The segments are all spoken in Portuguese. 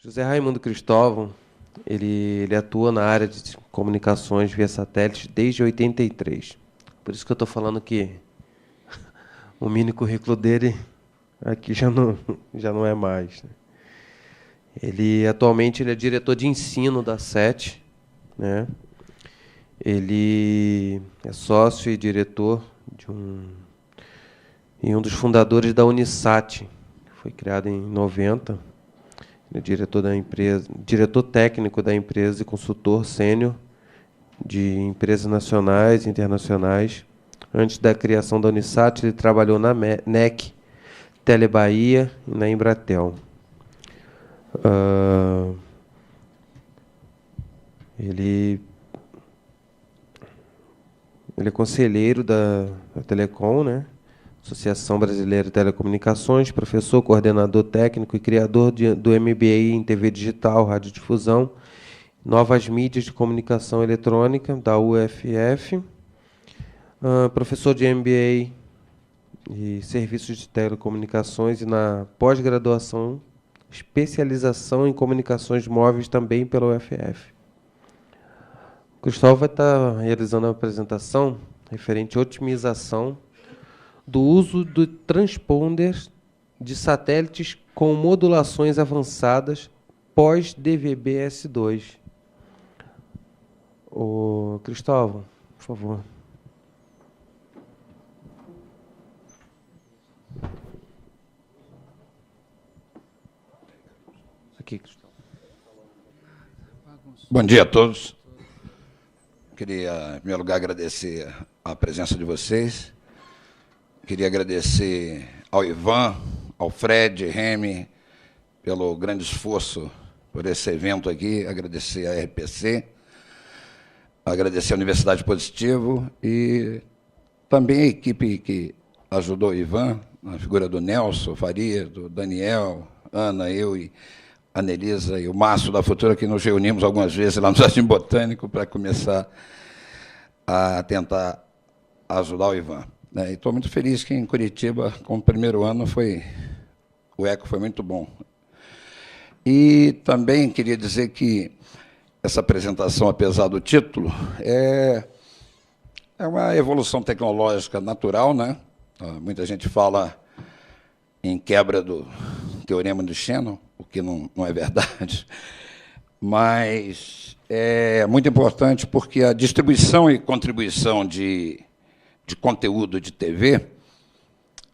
José Raimundo Cristóvão, ele atua na área de comunicações via satélite desde 83. Por isso que eu estou falando que o mini currículo dele aqui já não é mais, né? Atualmente ele é diretor de ensino da SET, né? Ele é sócio e diretor e um dos fundadores da Unisat, que foi criada em 90. Ele é diretor da empresa, diretor técnico da empresa e consultor sênior de empresas nacionais e internacionais. Antes da criação da Unisat, ele trabalhou na NEC, Telebahia e na Embratel. Ele é conselheiro da Telecom, né? Associação Brasileira de Telecomunicações, professor, coordenador técnico e criador do MBA em TV Digital, Radiodifusão, Novas Mídias de Comunicação Eletrônica, da UFF, professor de MBA e Serviços de Telecomunicações e na pós-graduação, especialização em comunicações móveis também pela UFF. O Cristóvão vai estar realizando a apresentação referente à otimização do uso de transponders de satélites com modulações avançadas pós-DVB-S2. Ô, Cristóvão, por favor. Aqui, Cristóvão. Bom dia a todos. Queria, em primeiro lugar, agradecer a presença de vocês. Queria agradecer ao Ivan, ao Fred, Remy, pelo grande esforço por esse evento aqui, agradecer à RPC, agradecer à Universidade Positivo e também a equipe que ajudou o Ivan, na figura do Nelson Faria, do Daniel, Ana, eu e a Nelisa e o Márcio da Futura, que nos reunimos algumas vezes lá no Jardim Botânico para começar a tentar ajudar o Ivan. Estou muito feliz que em Curitiba, como primeiro ano, o eco foi muito bom. E também queria dizer que essa apresentação, apesar do título, é uma evolução tecnológica natural, né? Muita gente fala em quebra do teorema de Shannon, o que não é verdade, mas é muito importante porque a distribuição e contribuição de conteúdo de TV,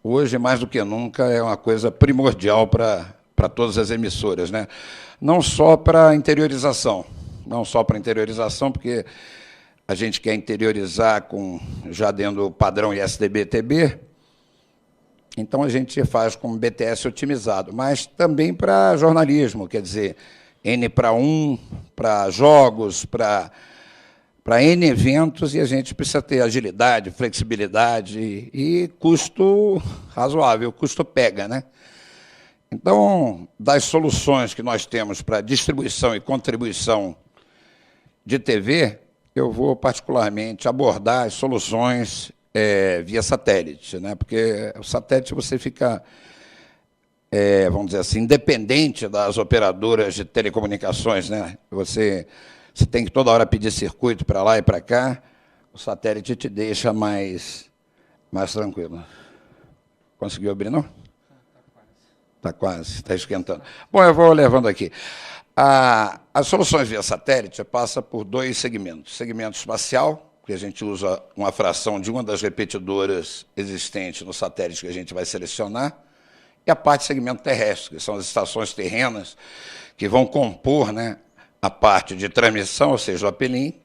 hoje, mais do que nunca, é uma coisa primordial para todas as emissoras, né? Não só para interiorização, porque a gente quer interiorizar já dentro do padrão ISDB-TB, então a gente faz com BTS otimizado, mas também para jornalismo, quer dizer, N para 1, para jogos, para N eventos, e a gente precisa ter agilidade, flexibilidade e custo razoável, o custo pega, né? Então, das soluções que nós temos para distribuição e contribuição de TV, eu vou particularmente abordar as soluções via satélite, né? Porque o satélite você fica, vamos dizer assim, independente das operadoras de telecomunicações, né? Você tem que toda hora pedir circuito para lá e para cá, o satélite te deixa mais tranquilo. Conseguiu abrir, não? Está quase, está esquentando. Bom, eu vou levando aqui. As soluções via satélite passam por dois segmentos. Segmento espacial, que a gente usa uma fração de uma das repetidoras existentes no satélite que a gente vai selecionar, e a parte de segmento terrestre, que são as estações terrenas, que vão compor, né, a parte de transmissão, ou seja, o uplink,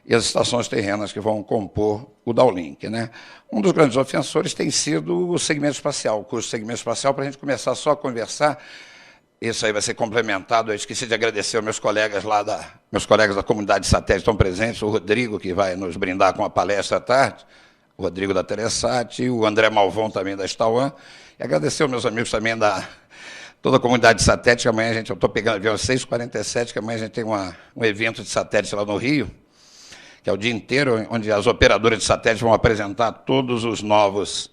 e as estações terrenas que vão compor o downlink, né? Um dos grandes ofensores tem sido o segmento espacial, o curso de segmento espacial, para a gente começar só a conversar. Isso aí vai ser complementado. Eu esqueci de agradecer aos meus colegas da comunidade de satélite estão presentes, o Rodrigo, que vai nos brindar com a palestra à tarde, o Rodrigo da Telesat, e o André Malvão, também da Stauan, e agradecer aos meus amigos também toda a comunidade de satélite, que amanhã eu estou pegando avião às 6h47, que amanhã a gente tem um evento de satélite lá no Rio, que é o dia inteiro, onde as operadoras de satélite vão apresentar todos os novos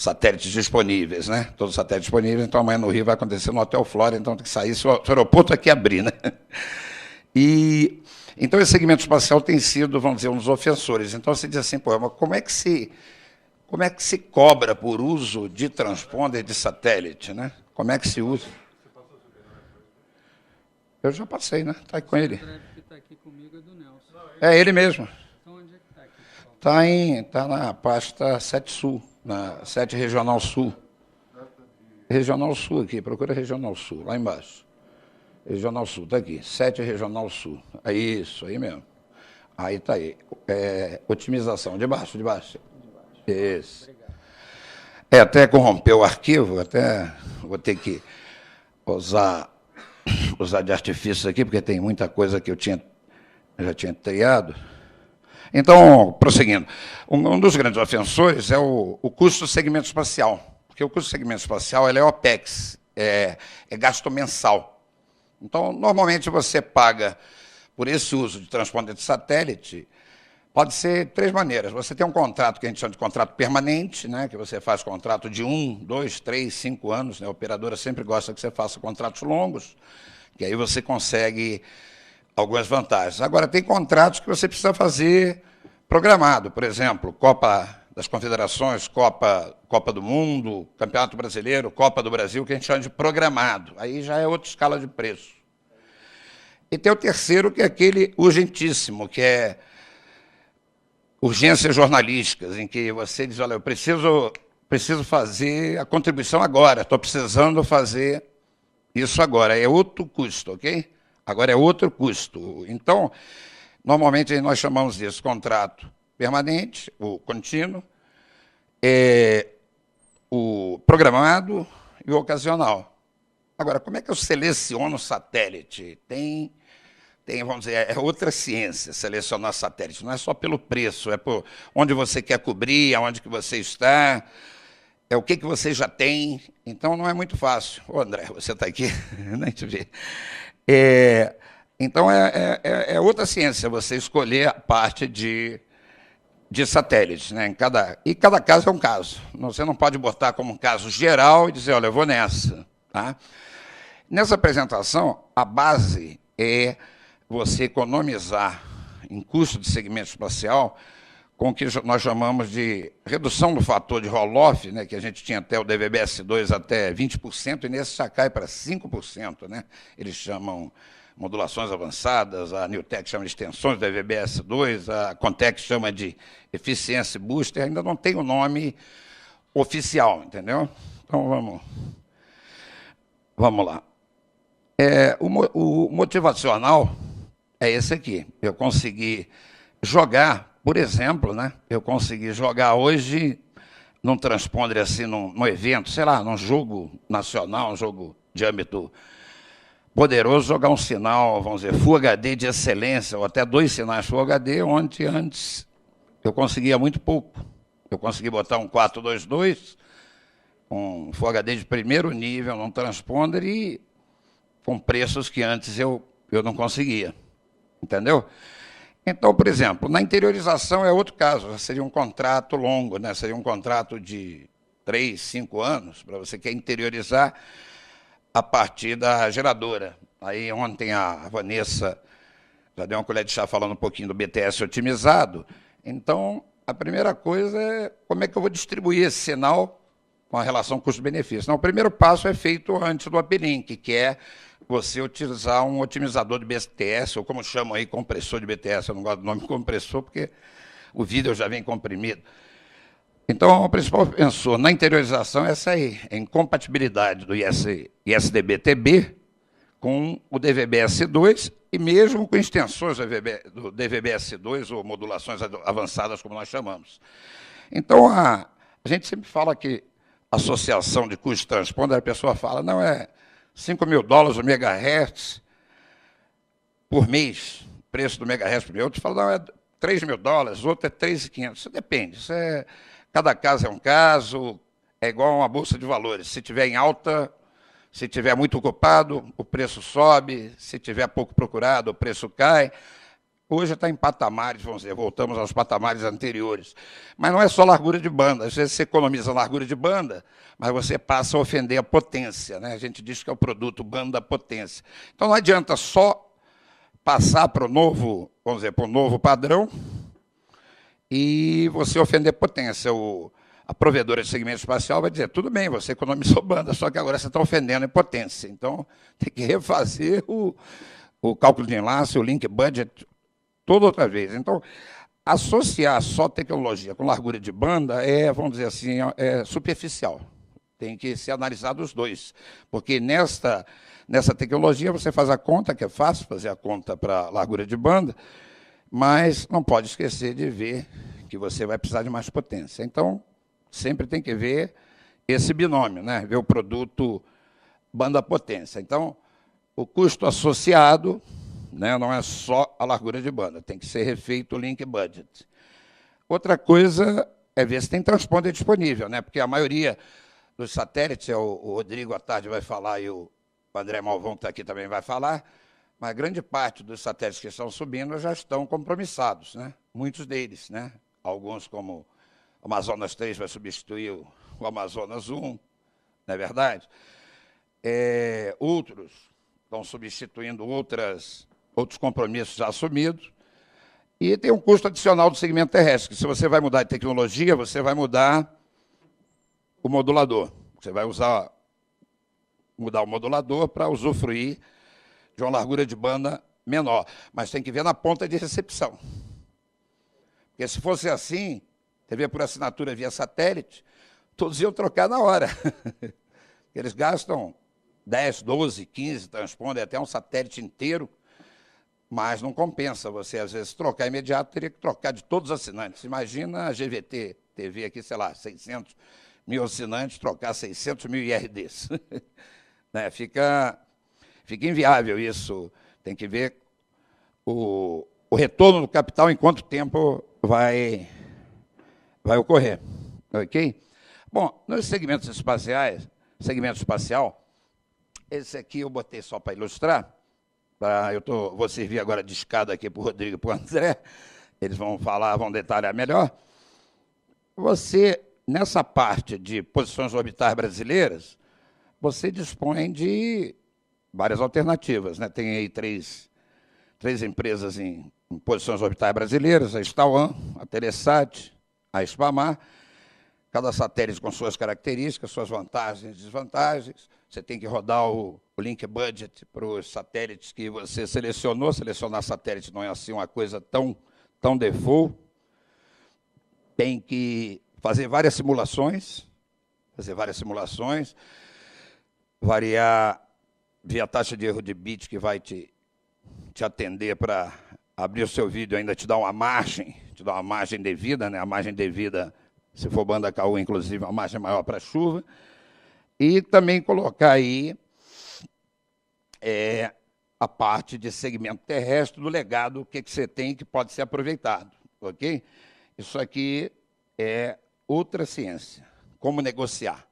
satélites disponíveis, né? Todos os satélites disponíveis, então amanhã no Rio vai acontecer no Hotel Flora, então tem que sair se o aeroporto aqui abrir, né? E então esse segmento espacial tem sido, vamos dizer, um dos ofensores. Então você diz assim, pô, mas como é que se cobra por uso de transponder de satélite, né? Como é que se usa? Eu já passei, né? Está com ele. que está aqui comigo é do Nelson. É ele mesmo. Então, onde é que está aqui? Está na pasta 7 Sul, na 7 Regional Sul. Regional Sul aqui, procura Regional Sul, lá embaixo. Regional Sul, está aqui, 7 Regional Sul. É isso, aí mesmo. Aí está aí. Otimização, de baixo, de baixo. Isso. Até corrompeu o arquivo, até vou ter que usar de artifícios aqui, porque tem muita coisa que eu já tinha triado. Então, prosseguindo, um dos grandes ofensores é o custo do segmento espacial, porque o custo do segmento espacial ele é OPEX, é gasto mensal. Então, normalmente você paga por esse uso de transponder de satélite, pode ser 3 maneiras. Você tem um contrato que a gente chama de contrato permanente, né, que você faz contrato de 1, 2, 3, 5 anos, né, a operadora sempre gosta que você faça contratos longos, que aí você consegue algumas vantagens. Agora, tem contratos que você precisa fazer programado, por exemplo, Copa das Confederações, Copa do Mundo, Campeonato Brasileiro, Copa do Brasil, que a gente chama de programado. Aí já é outra escala de preço. E tem o terceiro, que é aquele urgentíssimo, que é urgências jornalísticas, em que você diz, olha, eu preciso fazer a contribuição agora, estou precisando fazer isso agora. É outro custo, ok? Agora é outro custo. Então, normalmente nós chamamos disso contrato permanente, o contínuo, o programado e o ocasional. Agora, como é que eu seleciono o satélite? Tem, vamos dizer, é outra ciência selecionar satélite, não é só pelo preço, é por onde você quer cobrir, aonde que você está, é o que você já tem, então não é muito fácil. Ô, André, você está aqui? Nem te vi. Então, é outra ciência você escolher a parte de satélites, né? E cada caso é um caso. Você não pode botar como um caso geral e dizer, olha, eu vou nessa. Tá? Nessa apresentação, a base é você economizar em custo de segmento espacial com o que nós chamamos de redução do fator de roll-off, né, que a gente tinha até o DVB-S2 até 20%, e nesse já cai para 5%. Né? Eles chamam modulações avançadas, a Newtek chama de extensões do DVB-S2, a Contec chama de eficiência booster, ainda não tem o nome oficial, entendeu? Então, vamos lá. O motivacional é esse aqui. Eu consegui jogar, por exemplo, né? Eu consegui jogar hoje num transponder assim, num evento, sei lá, num jogo nacional, um jogo de âmbito poderoso, jogar um sinal, vamos dizer, Full HD de excelência, ou até 2 sinais Full HD, onde antes eu conseguia muito pouco. Eu consegui botar um 422, um Full HD de primeiro nível num transponder e com preços que antes eu não conseguia. Entendeu? Então, por exemplo, na interiorização é outro caso, seria um contrato longo, né? Seria um contrato de 3, 5 anos, para você quer interiorizar a partir da geradora. Aí ontem a Vanessa já deu uma colher de chá falando um pouquinho do BTS otimizado. Então, a primeira coisa é como é que eu vou distribuir esse sinal com a relação custo-benefício. Então, o primeiro passo é feito antes do uplink, que é você utilizar um otimizador de BTS, ou como chamam aí, compressor de BTS. Eu não gosto do nome compressor, porque o vídeo já vem comprimido. Então, o principal pensou na interiorização é essa aí, a incompatibilidade do ISDB-TB com o DVB-S2 e mesmo com extensões do DVB-S2 ou modulações avançadas, como nós chamamos. Então, a gente sempre fala que associação de custo de transponder, a pessoa fala, não, é $5.000 o megahertz por mês, preço do megahertz por mês. Outros falam, não, é $3.000, outro é $3.500. Isso depende, cada caso é um caso, é igual a uma bolsa de valores. Se tiver em alta, se tiver muito ocupado, o preço sobe, se tiver pouco procurado, o preço cai. hoje está em patamares, vamos dizer, voltamos aos patamares anteriores. Mas não é só largura de banda. Às vezes você economiza largura de banda, mas você passa a ofender a potência, né? A gente diz que é o produto banda potência. Então não adianta só passar para o novo, vamos dizer, para o novo padrão e você ofender potência. A provedora de segmento espacial vai dizer, tudo bem, você economizou banda, só que agora você está ofendendo a potência. Então, tem que refazer o cálculo de enlace, o link budget, toda outra vez. Então, associar só tecnologia com largura de banda vamos dizer assim, é superficial. Tem que ser analisado os dois, porque nessa tecnologia você faz a conta, que é fácil fazer a conta para largura de banda, mas não pode esquecer de ver que você vai precisar de mais potência. Então, sempre tem que ver esse binômio, né? Ver o produto banda-potência. Então, o custo associado, né, não é só a largura de banda, tem que ser refeito o link budget. Outra coisa é ver se tem transponder disponível, né? Porque a maioria dos satélites, o Rodrigo à tarde vai falar e o André Malvão está aqui também vai falar, mas grande parte dos satélites que estão subindo já estão compromissados, né? Muitos deles, né? Alguns, como o Amazonas 3 vai substituir o Amazonas 1, não é verdade? Outros estão substituindo outros compromissos já assumidos. E tem um custo adicional do segmento terrestre, que se você vai mudar de tecnologia, você vai mudar o modulador. Você vai mudar o modulador para usufruir de uma largura de banda menor. Mas tem que ver na ponta de recepção. Porque se fosse assim, TV por assinatura via satélite, todos iam trocar na hora. Eles gastam 10, 12, 15 transpondem até um satélite inteiro, mas não compensa você, às vezes, trocar imediato, teria que trocar de todos os assinantes. Imagina a GVT TV aqui, sei lá, 600 mil assinantes, trocar 600 mil IRDs. Né? Fica inviável isso. Tem que ver o retorno do capital em quanto tempo vai ocorrer. Ok? Bom, nos segmentos espaciais, segmento espacial, esse aqui eu botei só para ilustrar. Vou servir agora de escada aqui para o Rodrigo e para o André. Eles vão falar, vão detalhar melhor. Você, nessa parte de posições orbitais brasileiras, você dispõe de várias alternativas, né? Tem aí três empresas em posições orbitais brasileiras, a Stauan, a Telesat, a Spamar, cada satélite com suas características, suas vantagens e desvantagens. Você tem que rodar o link budget para os satélites que você selecionou. Selecionar satélite não é assim uma coisa tão default. Tem que fazer várias simulações, variar via taxa de erro de bit que vai te atender para abrir o seu vídeo, ainda te dar uma margem devida, né? A margem devida, se for banda KU, inclusive, uma margem maior para chuva. E também colocar aí a parte de segmento terrestre do legado, o que você tem que pode ser aproveitado. Ok? Isso aqui é outra ciência. Como negociar?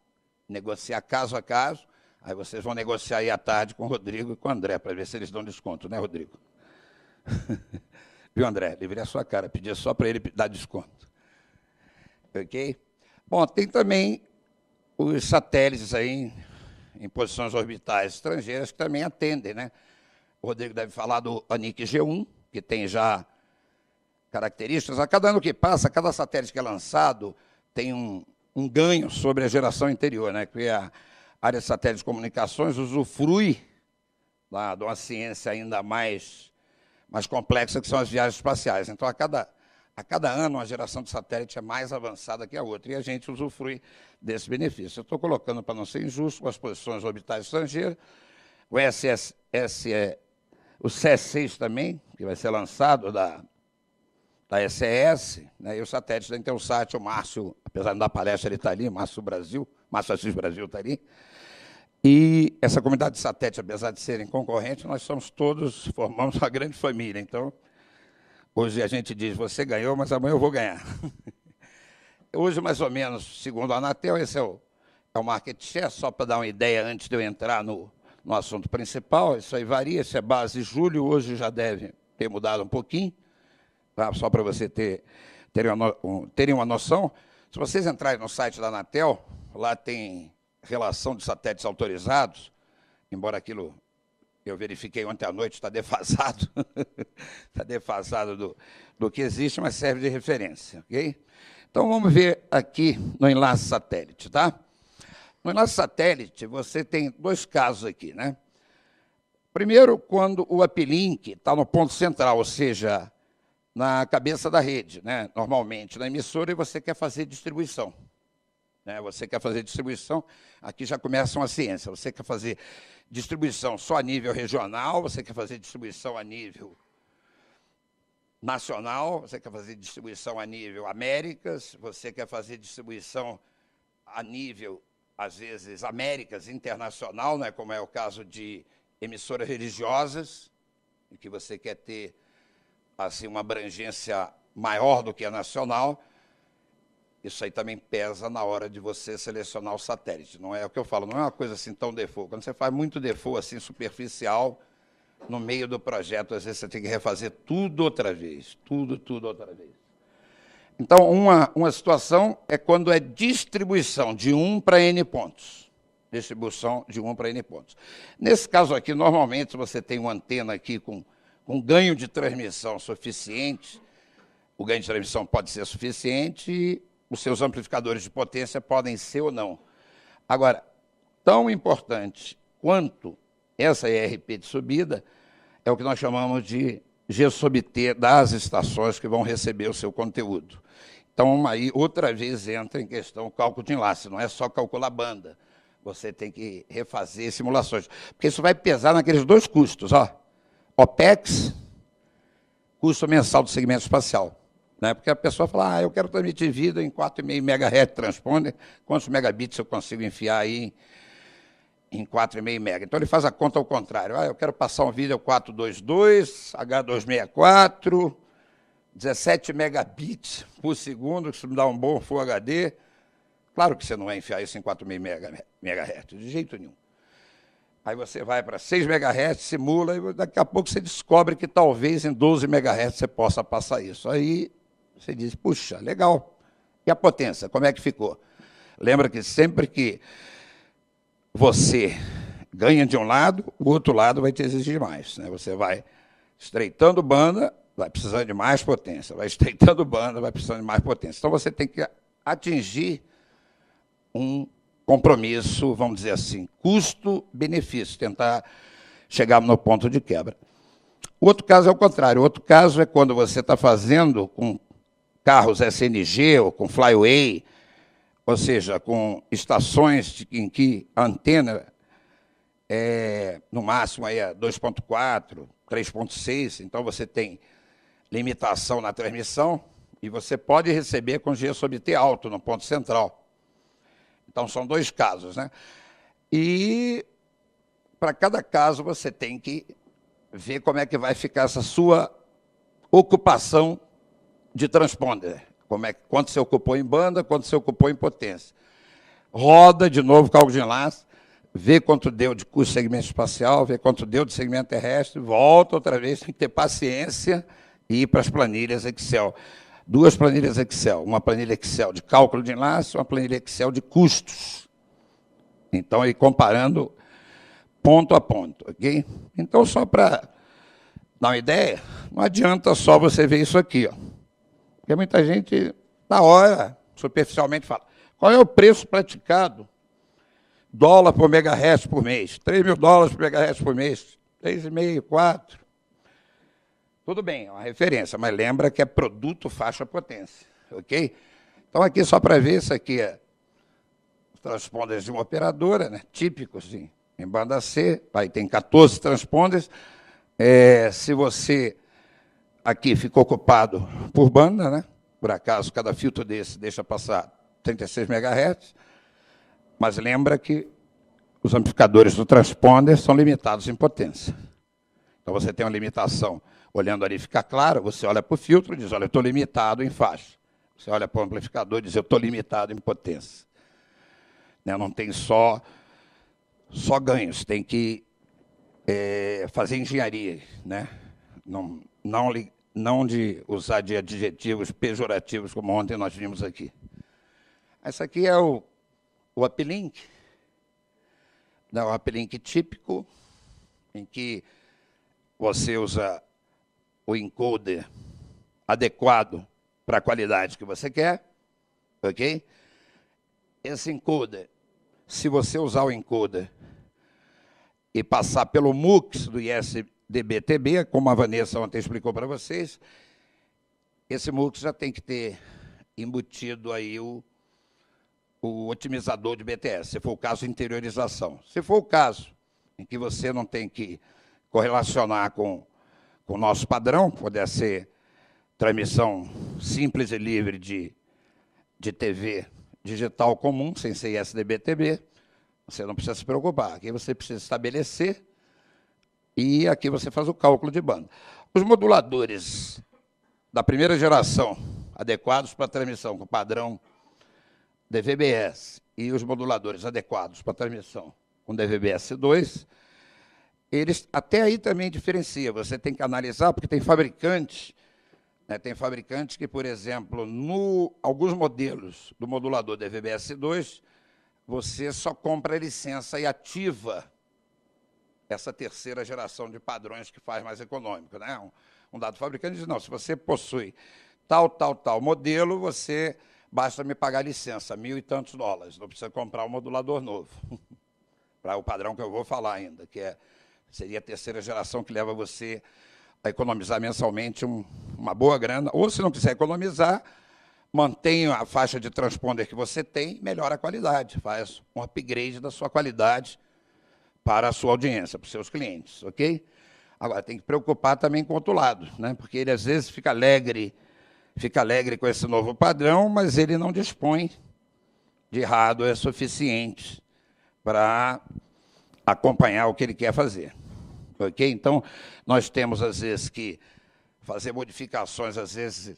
Negociar caso a caso. Aí vocês vão negociar aí à tarde com o Rodrigo e com o André, para ver se eles dão desconto, né, Rodrigo? Viu, André? Livrei a sua cara, pedia só para ele dar desconto. Ok? Bom, tem também os satélites aí em posições orbitais estrangeiras que também atendem, né? O Rodrigo deve falar do ANIC G1, que tem já características. A cada ano que passa, cada satélite que é lançado tem um ganho sobre a geração anterior, né? Porque a área de satélites de comunicações usufrui de uma ciência ainda mais complexa, que são as viagens espaciais. Então, a cada ano, a geração de satélite é mais avançada que a outra, e a gente usufrui desse benefício. Eu estou colocando, para não ser injusto, com as posições orbitais estrangeiras, o CS6 também, que vai ser lançado da SES, né, e o satélite da Intelsat, o Márcio, apesar de não dar palestra, ele está ali, Márcio Assis Brasil está ali. E essa comunidade de satélite, apesar de serem concorrentes, nós formamos uma grande família. Então, hoje a gente diz, você ganhou, mas amanhã eu vou ganhar. Hoje, mais ou menos, segundo a Anatel, esse é o market share, só para dar uma ideia antes de eu entrar no assunto principal. Isso aí varia, se é base julho, hoje já deve ter mudado um pouquinho, tá? Só para você terem uma noção. Se vocês entrarem no site da Anatel, lá tem relação de satélites autorizados, embora aquilo eu verifiquei ontem à noite, está defasado, está defasado do que existe, mas serve de referência, ok? Então, vamos ver aqui no enlace satélite, tá? No enlace satélite, você tem dois casos aqui, né? Primeiro, quando o uplink está no ponto central, ou seja, na cabeça da rede, né? Normalmente na emissora, e você quer fazer distribuição. Né? Você quer fazer distribuição, aqui já começa uma ciência, você quer fazer distribuição só a nível regional, você quer fazer distribuição a nível nacional, você quer fazer distribuição a nível Américas, você quer fazer distribuição a nível, às vezes, Américas internacional, né? Como é o caso de emissoras religiosas, em que você quer ter assim, uma abrangência maior do que a nacional. Isso aí também pesa na hora de você selecionar o satélite. Não é o que eu falo, não é uma coisa assim tão default. Quando você faz muito default, assim, superficial, no meio do projeto, às vezes você tem que refazer tudo outra vez. Tudo outra vez. Então, uma situação é quando é distribuição de 1 para N pontos. Distribuição de 1 para N pontos. Nesse caso aqui, normalmente, você tem uma antena aqui com ganho de transmissão suficiente. O ganho de transmissão pode ser suficiente e os seus amplificadores de potência podem ser ou não. Agora, tão importante quanto essa ERP de subida é o que nós chamamos de G sub T das estações que vão receber o seu conteúdo. Então, aí, outra vez, entra em questão o cálculo de enlace. Não é só calcular banda. Você tem que refazer simulações. Porque isso vai pesar naqueles dois custos, ó. OPEX, custo mensal do segmento espacial. Né? Porque a pessoa fala, eu quero transmitir vídeo em 4,5 MHz transponder, quantos megabits eu consigo enfiar aí em 4,5 MHz? Então, ele faz a conta ao contrário. Eu quero passar um vídeo 422, H264, 17 megabits por segundo, isso me dá um bom Full HD. Claro que você não vai enfiar isso em 4,5 MHz, de jeito nenhum. Aí você vai para 6 MHz, simula, e daqui a pouco você descobre que talvez em 12 MHz você possa passar isso. Aí você diz, puxa, legal. E a potência, como é que ficou? Lembra que sempre que você ganha de um lado, o outro lado vai te exigir mais. Né? Você vai estreitando banda, vai precisando de mais potência. Vai estreitando banda, vai precisando de mais potência. Então, você tem que atingir um compromisso, vamos dizer assim, custo-benefício, tentar chegar no ponto de quebra. O outro caso é o contrário. O outro caso é quando você está fazendo com carros SNG ou com Flyway, ou seja, com estações em que a antena é, no máximo, aí é 2.4, 3.6, então você tem limitação na transmissão e você pode receber com G sub T alto no ponto central. Então, são dois casos, né? E, para cada caso, você tem que ver como é que vai ficar essa sua ocupação de transponder. Quanto você ocupou em banda, quanto você ocupou em potência. Roda, de novo, cálculo de enlace, vê quanto deu de custo de segmento espacial, vê quanto deu de segmento terrestre, volta outra vez, tem que ter paciência e ir para as planilhas Excel. Duas planilhas Excel, uma planilha Excel de cálculo de enlace, uma planilha Excel de custos. Então, aí comparando ponto a ponto, ok? Então, só para dar uma ideia, não adianta só você ver isso aqui, ó. Porque muita gente, na hora, superficialmente fala, qual é o preço praticado? Dólar por megahertz por mês, 3 mil dólares por megahertz por mês, 3,5, 4. Tudo bem, é uma referência, mas lembra que é produto faixa potência, ok? Então, aqui só para ver, isso aqui é os transponders de uma operadora, né, típicos em banda C, aí tem 14 transponders. Se você aqui ficou ocupado por banda, né, por acaso cada filtro desse deixa passar 36 MHz, mas lembra que os amplificadores do transponder são limitados em potência. Então, você tem uma limitação. Olhando ali fica claro, você olha para o filtro e diz, olha, eu estou limitado em faixa. Você olha para o amplificador e diz, eu estou limitado em potência. Né? Não tem só ganhos, tem que fazer engenharia. Né? Não não de usar de adjetivos pejorativos, como ontem nós vimos aqui. Esse aqui é o uplink, né, o uplink típico, em que você usa o encoder adequado para a qualidade que você quer, ok? Esse encoder, se você usar o encoder e passar pelo MUX do ISDB-TB, como a Vanessa ontem explicou para vocês, esse MUX já tem que ter embutido aí o otimizador de BTS, se for o caso, interiorização. Se for o caso em que você não tem que correlacionar com o nosso padrão, puder ser transmissão simples e livre de TV digital comum, sem ser ISDB-TB, você não precisa se preocupar. Aqui você precisa estabelecer e aqui você faz o cálculo de banda. Os moduladores da primeira geração, adequados para transmissão com padrão DVB-S, e os moduladores adequados para transmissão com DVB-S2, eles até aí também diferenciam. Você tem que analisar, porque tem fabricantes, né, que, por exemplo, alguns modelos do modulador DVB-S2, você só compra a licença e ativa essa terceira geração de padrões que faz mais econômico, né? Um dado fabricante diz, não, se você possui tal modelo, você basta me pagar a licença, $1.000 e tantos, não precisa comprar um modulador novo. Para o padrão que eu vou falar ainda, que seria a terceira geração, que leva você a economizar mensalmente uma boa grana, ou se não quiser economizar, mantenha a faixa de transponder que você tem, melhora a qualidade, faz um upgrade da sua qualidade para a sua audiência, para os seus clientes, ok? Agora, tem que preocupar também com o outro lado, né? Porque ele, às vezes, fica alegre com esse novo padrão, mas ele não dispõe de hardware suficiente para acompanhar o que ele quer fazer, ok? Então, nós temos, às vezes, que fazer modificações, às vezes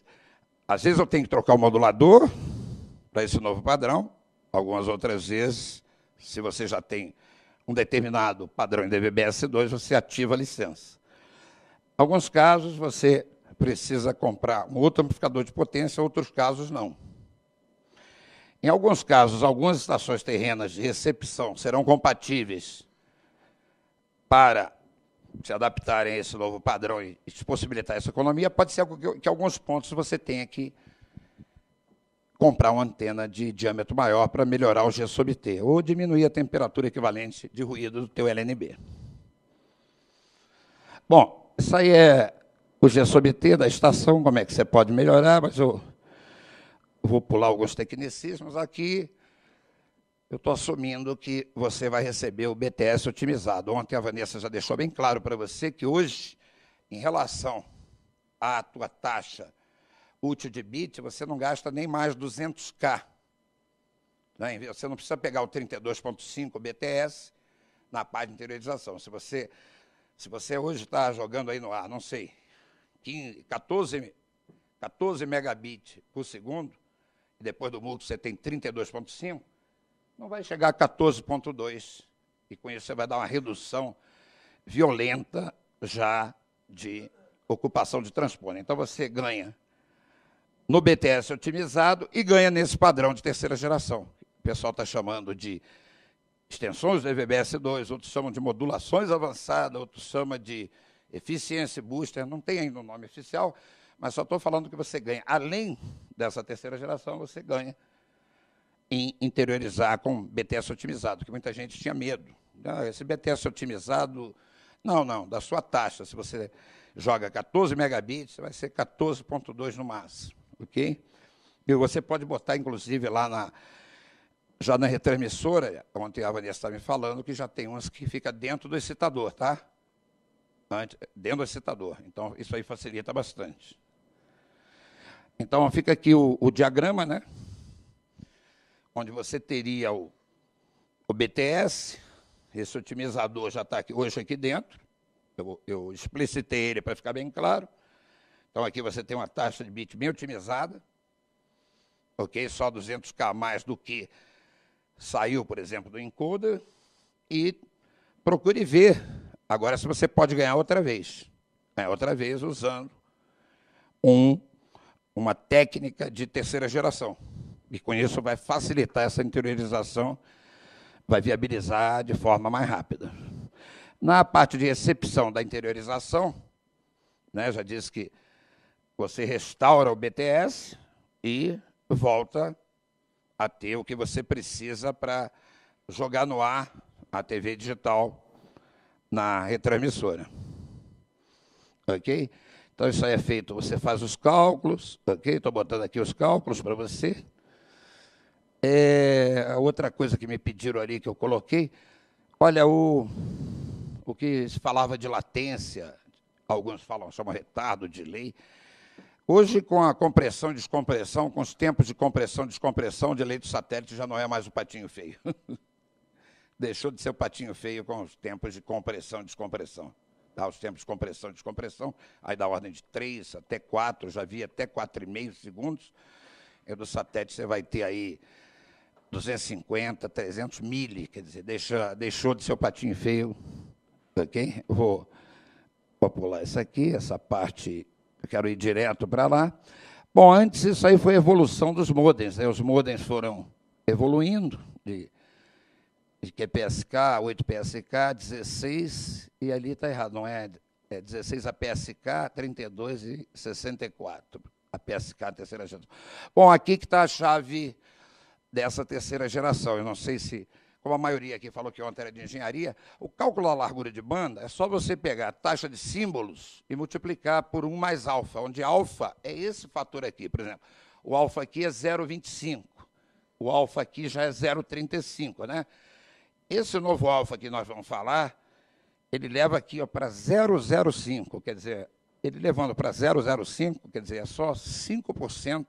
eu tenho que trocar o modulador para esse novo padrão, algumas outras vezes, se você já tem um determinado padrão em DVB-S2, você ativa a licença. Em alguns casos, você precisa comprar um outro amplificador de potência, em outros casos, não. Em alguns casos, algumas estações terrenas de recepção serão compatíveis para se adaptarem a esse novo padrão e possibilitar essa economia. Pode ser que alguns pontos você tenha que comprar uma antena de diâmetro maior para melhorar o G sobre T, ou diminuir a temperatura equivalente de ruído do teu LNB. Bom, isso aí é o G sobre T da estação, como é que você pode melhorar, mas eu vou pular alguns tecnicismos aqui. Eu estou assumindo que você vai receber o BTS otimizado. Ontem a Vanessa já deixou bem claro para você que hoje, em relação à tua taxa útil de bit, você não gasta nem mais 200K. Né? Você não precisa pegar o 32.5 BTS na parte de interiorização. Se você hoje está jogando aí no ar, não sei, 14 megabits por segundo, e depois do MUX você tem 32.5, não vai chegar a 14.2, e com isso você vai dar uma redução violenta já de ocupação de transponder. Então você ganha no BTS otimizado e ganha nesse padrão de terceira geração. O pessoal está chamando de extensões do DVB-S2, outros chamam de modulações avançadas, outros chamam de eficiência booster, não tem ainda um nome oficial, mas só estou falando que você ganha, além dessa terceira geração, você ganha em interiorizar com BTS otimizado, que muita gente tinha medo. Esse BTS otimizado, não, da sua taxa, se você joga 14 megabits, vai ser 14.2 no máximo, ok? E você pode botar, inclusive, lá já na retransmissora, ontem a Vanessa estava me falando, que já tem umas que fica dentro do excitador, tá? Dentro do excitador. Então, isso aí facilita bastante. Então, fica aqui o diagrama, né? Onde você teria o BTS, esse otimizador já está hoje aqui dentro, eu explicitei ele para ficar bem claro. Então, aqui você tem uma taxa de bit bem otimizada, ok? Só 200K a mais do que saiu, por exemplo, do encoder, e procure ver agora se você pode ganhar outra vez usando uma técnica de terceira geração. E com isso vai facilitar essa interiorização, vai viabilizar de forma mais rápida. Na parte de recepção da interiorização, né, já disse que você restaura o BTS e volta a ter o que você precisa para jogar no ar a TV digital na retransmissora. Ok? Então, isso aí é feito, você faz os cálculos, ok? Estou botando aqui os cálculos para você. A outra coisa que me pediram ali, que eu coloquei, olha, o que se falava de latência, alguns chamam retardo, delay. Hoje, com a compressão e descompressão, com os tempos de compressão e descompressão, o delay do satélite já não é mais o patinho feio. Deixou de ser o patinho feio com os tempos de compressão e descompressão. Tá? Os tempos de compressão e descompressão, aí da ordem de 3 até 4, já vi até 4,5 segundos. E do satélite você vai ter aí 250, 300 mili, quer dizer, deixou de ser o patinho feio. Ok? Vou pular isso aqui, essa parte, eu quero ir direto para lá. Bom, antes isso aí foi a evolução dos modems, né? Os modems foram evoluindo de QPSK, 8PSK, 16, e ali está errado, não é 16 APSK, 32 e 64, APSK terceira geração. Bom, aqui que está a chave dessa terceira geração, eu não sei se, como a maioria aqui falou que ontem era de engenharia, o cálculo da largura de banda é só você pegar a taxa de símbolos e multiplicar por 1 mais alfa, onde alfa é esse fator aqui, por exemplo, o alfa aqui é 0,25, o alfa aqui já é 0,35, né? Esse novo alfa que nós vamos falar, ele leva aqui para 0,05, quer dizer, ele levando para 0,05, quer dizer, é só 5%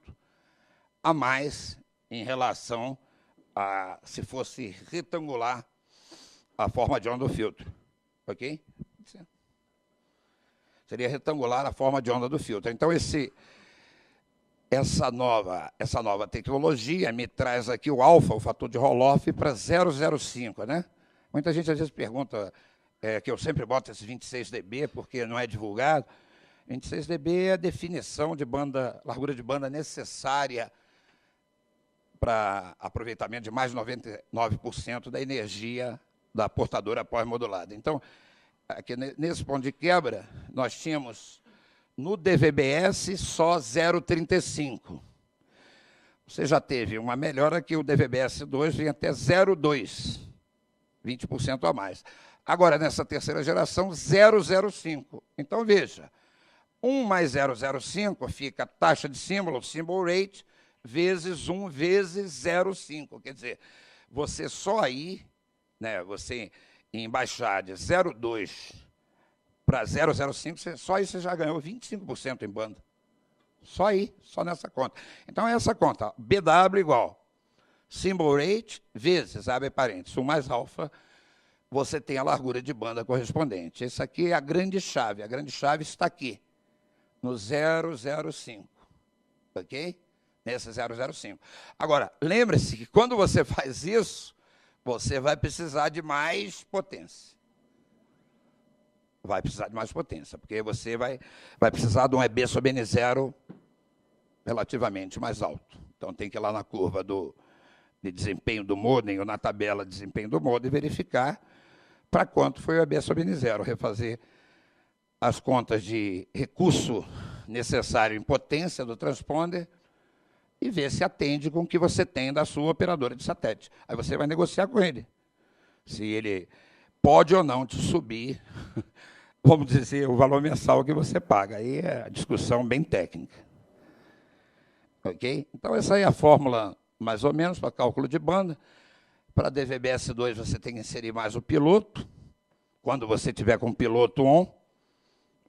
a mais em relação a se fosse retangular a forma de onda do filtro. Ok? Seria retangular a forma de onda do filtro. Então, essa nova tecnologia me traz aqui o alfa, o fator de Roloff, para 0,05, né? Muita gente às vezes pergunta que eu sempre boto esse 26 dB porque não é divulgado. 26 dB é a definição de largura de banda necessária para aproveitamento de mais de 99% da energia da portadora pós-modulada. Então, aqui nesse ponto de quebra, nós tínhamos no DVB-S só 0,35. Você já teve uma melhora que o DVB-S2 vem até 0,2, 20% a mais. Agora, nessa terceira geração, 0,05. Então, veja, 1 mais 0,05 fica a taxa de símbolo, symbol rate, vezes 1 vezes 0,5. Quer dizer, você só aí, né, você em baixar de 0,2 para 0,05, só aí você já ganhou 25% em banda. Só aí, só nessa conta. Então, essa conta, BW igual symbol rate vezes, abre parênteses, 1 mais alfa, você tem a largura de banda correspondente. Essa aqui é a grande chave está aqui, no 0,05, ok? Nesse 0,05. Agora, lembre-se que quando você faz isso, você vai precisar de mais potência. Vai precisar de mais potência, porque você vai precisar de um EB sobre N0 relativamente mais alto. Então, tem que ir lá na curva de desempenho do modem, ou na tabela de desempenho do modem, e verificar para quanto foi o EB sobre N0, refazer as contas de recurso necessário em potência do transponder e ver se atende com o que você tem da sua operadora de satélite. Aí você vai negociar com ele, se ele pode ou não te subir, vamos dizer, o valor mensal que você paga. Aí é a discussão bem técnica. Ok? Então, essa aí é a fórmula, mais ou menos, para cálculo de banda. Para DVB-S2, você tem que inserir mais o piloto, quando você tiver com o piloto on,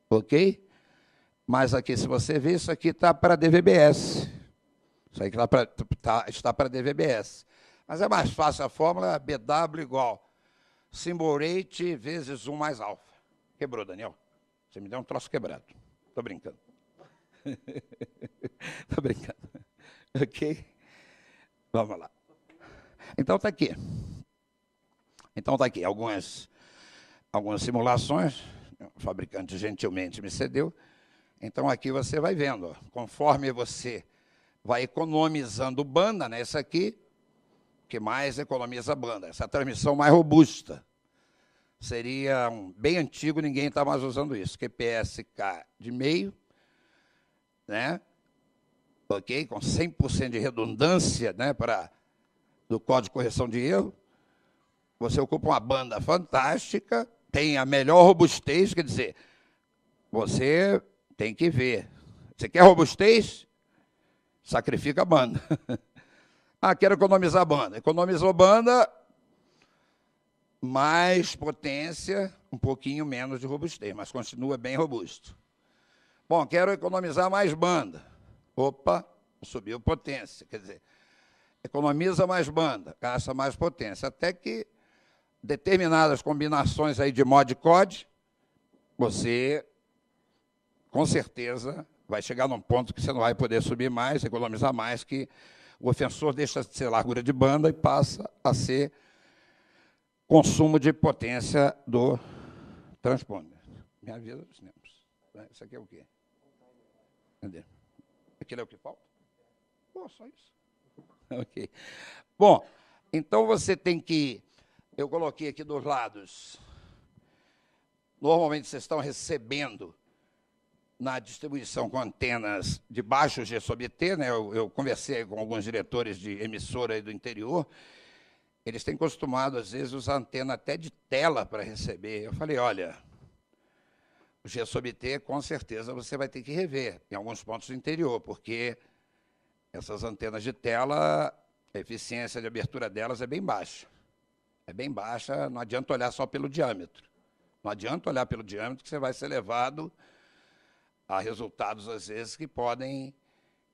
ok? Mas aqui, se você ver, isso aqui está para DVB-S. Isso aí está para DVB-S. Mas é mais fácil a fórmula, BW igual symbol rate vezes 1 mais alfa. Quebrou, Daniel? Você me deu um troço quebrado. Estou brincando. Estou brincando. Ok? Vamos lá. Então, está aqui. Algumas simulações. O fabricante gentilmente me cedeu. Então, aqui você vai vendo, ó, conforme você vai economizando banda, né? Essa aqui, que mais economiza banda. Essa transmissão mais robusta. Seria bem antigo, ninguém está mais usando isso. QPSK de meio, né? Ok? Com 100% de redundância, né? Do código de correção de erro. Você ocupa uma banda fantástica, tem a melhor robustez, quer dizer, você tem que ver. Você quer robustez? Sacrifica a banda. Ah, quero economizar banda. Economizou banda, mais potência, um pouquinho menos de robustez, mas continua bem robusto. Bom, quero economizar mais banda. Opa, subiu potência. Quer dizer, economiza mais banda, gasta mais potência. Até que determinadas combinações aí de mod-code, você, com certeza, vai chegar num ponto que você não vai poder subir mais, economizar mais, que o ofensor deixa de ser largura de banda e passa a ser consumo de potência do transponder. Me avisa os tempos. Isso aqui é o quê? Cadê? Aquilo é o que falta? Pô, só isso. Ok. Bom, então você tem que... Eu coloquei aqui dos lados. Normalmente vocês estão recebendo na distribuição com antenas de baixo G sobre T, né? Eu conversei com alguns diretores de emissora aí do interior, eles têm costumado, às vezes, usar antena até de tela para receber. Eu falei, olha, o G sobre T, com certeza, você vai ter que rever em alguns pontos do interior, porque essas antenas de tela, a eficiência de abertura delas é bem baixa. É bem baixa, não adianta olhar só pelo diâmetro. Não adianta olhar pelo diâmetro que você vai ser levado a resultados, às vezes, que podem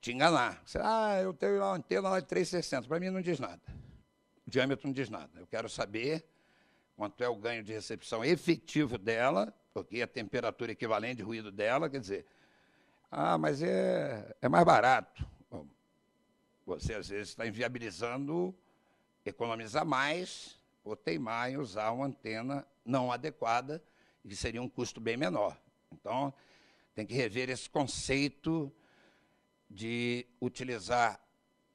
te enganar. Você, eu tenho uma antena lá de 360, para mim não diz nada. O diâmetro não diz nada. Eu quero saber quanto é o ganho de recepção efetivo dela, porque a temperatura equivalente de ruído dela, quer dizer, mas é mais barato. Bom, você, às vezes, está inviabilizando economizar mais ou teimar em usar uma antena não adequada, que seria um custo bem menor. Então, tem que rever esse conceito de utilizar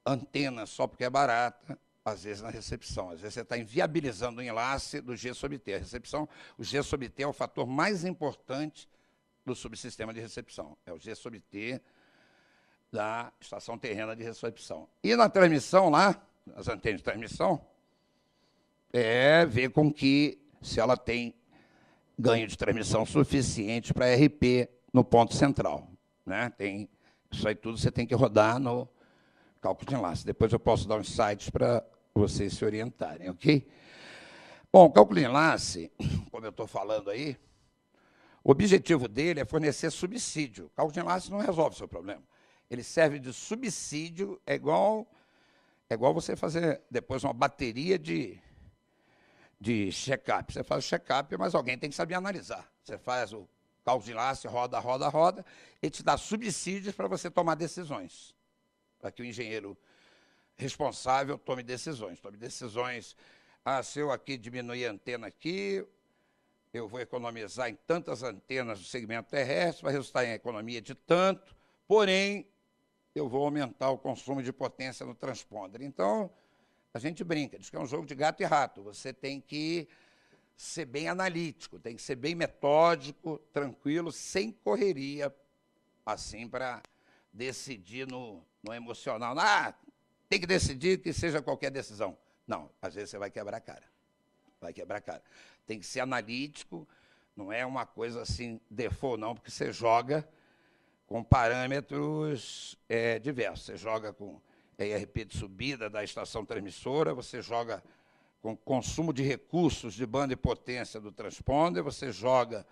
antena só porque é barata, às vezes na recepção. Às vezes você está inviabilizando o enlace do G sobre T. A recepção, o G sobre T é o fator mais importante do subsistema de recepção. É o G sobre T da estação terrena de recepção. E na transmissão lá, as antenas de transmissão, ver com que se ela tem ganho de transmissão suficiente para RP no ponto central. Né? Isso aí tudo você tem que rodar no cálculo de enlace. Depois eu posso dar uns sites para vocês se orientarem, ok? Bom, o cálculo de enlace, como eu estou falando aí, o objetivo dele é fornecer subsídio. O cálculo de enlace não resolve o seu problema. Ele serve de subsídio, é igual você fazer depois uma bateria de check-up. Você faz o check-up, mas alguém tem que saber analisar. Você faz o cálculo de enlace, roda, roda, roda, e te dá subsídios para você tomar decisões. Para que o engenheiro responsável tome decisões. Tome decisões, se eu aqui diminuir a antena aqui, eu vou economizar em tantas antenas do segmento terrestre, vai resultar em economia de tanto, porém, eu vou aumentar o consumo de potência no transponder. Então, a gente brinca, diz que é um jogo de gato e rato. Você tem que ser bem analítico, tem que ser bem metódico, tranquilo, sem correria, assim, para decidir no emocional. Tem que decidir que seja qualquer decisão. Não, às vezes você vai quebrar a cara. Vai quebrar a cara. Tem que ser analítico, não é uma coisa assim, default, não, porque você joga com parâmetros diversos. Você joga com ERP de subida da estação transmissora, você joga com consumo de recursos de banda e potência do transponder, você joga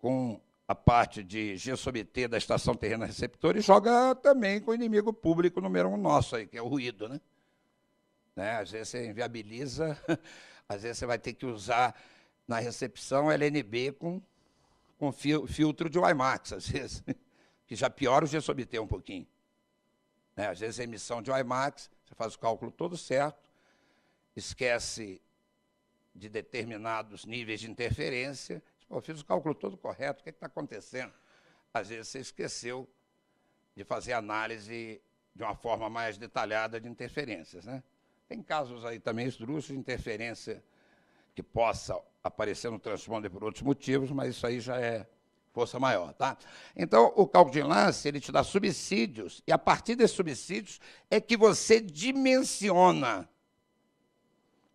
com a parte de G sobre T da estação terrena receptora e joga também com o inimigo público número 1 nosso aí, que é o ruído, né? Às vezes você inviabiliza, às vezes você vai ter que usar na recepção LNB com filtro de WiMAX, às vezes, que já piora o G sobre T um pouquinho. Às vezes a emissão de WiMAX, você faz o cálculo todo certo, esquece de determinados níveis de interferência. Fiz o cálculo todo correto, o que está acontecendo? às vezes você esqueceu de fazer análise de uma forma mais detalhada de interferências, né? Tem casos aí também esdrúxulos de interferência que possa aparecer no transponder por outros motivos, mas isso aí já é força maior, tá? Então, o cálculo de enlace, ele te dá subsídios, e a partir desses subsídios é que você dimensiona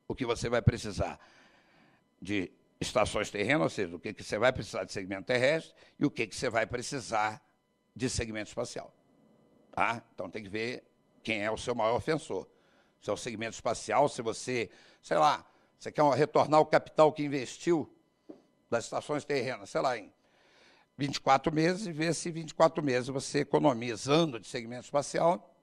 o que você vai precisar de estações terrenas, ou seja, o que você vai precisar de segmento terrestre e o que você vai precisar de segmento espacial. Tá? Então, tem que ver quem é o seu maior ofensor. Se é o segmento espacial, se você, sei lá, você quer retornar o capital que investiu das estações terrenas, sei lá, em 24 meses, e ver se 24 meses você, economizando de segmento espacial,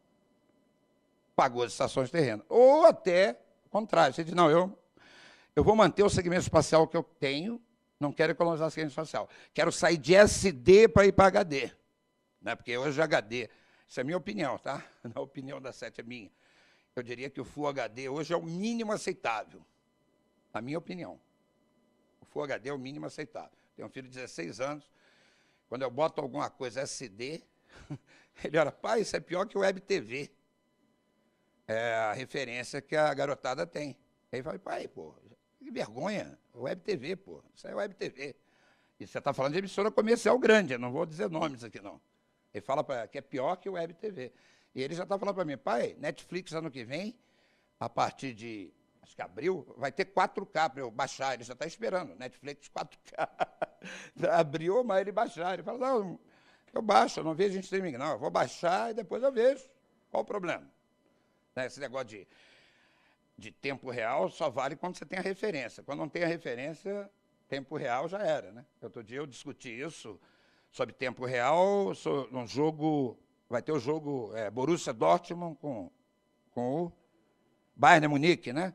pagou as estações terrenas. Ou até o contrário, você diz, não, eu vou manter o segmento espacial que eu tenho, não quero economizar o segmento espacial. Quero sair de SD para ir para HD. Né? Porque hoje HD, isso é minha opinião, tá? A opinião da SET é minha. Eu diria que o Full HD hoje é o mínimo aceitável. Na minha opinião. O Full HD é o mínimo aceitável. Tenho um filho de 16 anos. Quando eu boto alguma coisa SD, ele olha, pai, isso é pior que o Web TV. É a referência que a garotada tem. Aí eu falei, pai, pô, que vergonha. Web TV, pô. Isso é Web TV. E você está falando de emissora comercial grande, eu não vou dizer nomes aqui, não. Ele fala que é pior que o Web TV. E ele já está falando para mim, pai, Netflix ano que vem, a partir de, acho que abril, vai ter 4K para eu baixar. Ele já está esperando, Netflix 4K. Abriu, mas ele baixar. Ele fala, não, eu baixo, eu não vejo em streaming, não. Eu vou baixar e depois eu vejo. Qual o problema? Né, esse negócio de tempo real só vale quando você tem a referência. Quando não tem a referência, tempo real já era. Né? Outro dia eu discuti isso sobre tempo real, num jogo, vai ter o jogo Borussia Dortmund com o Bayern de Munique, né?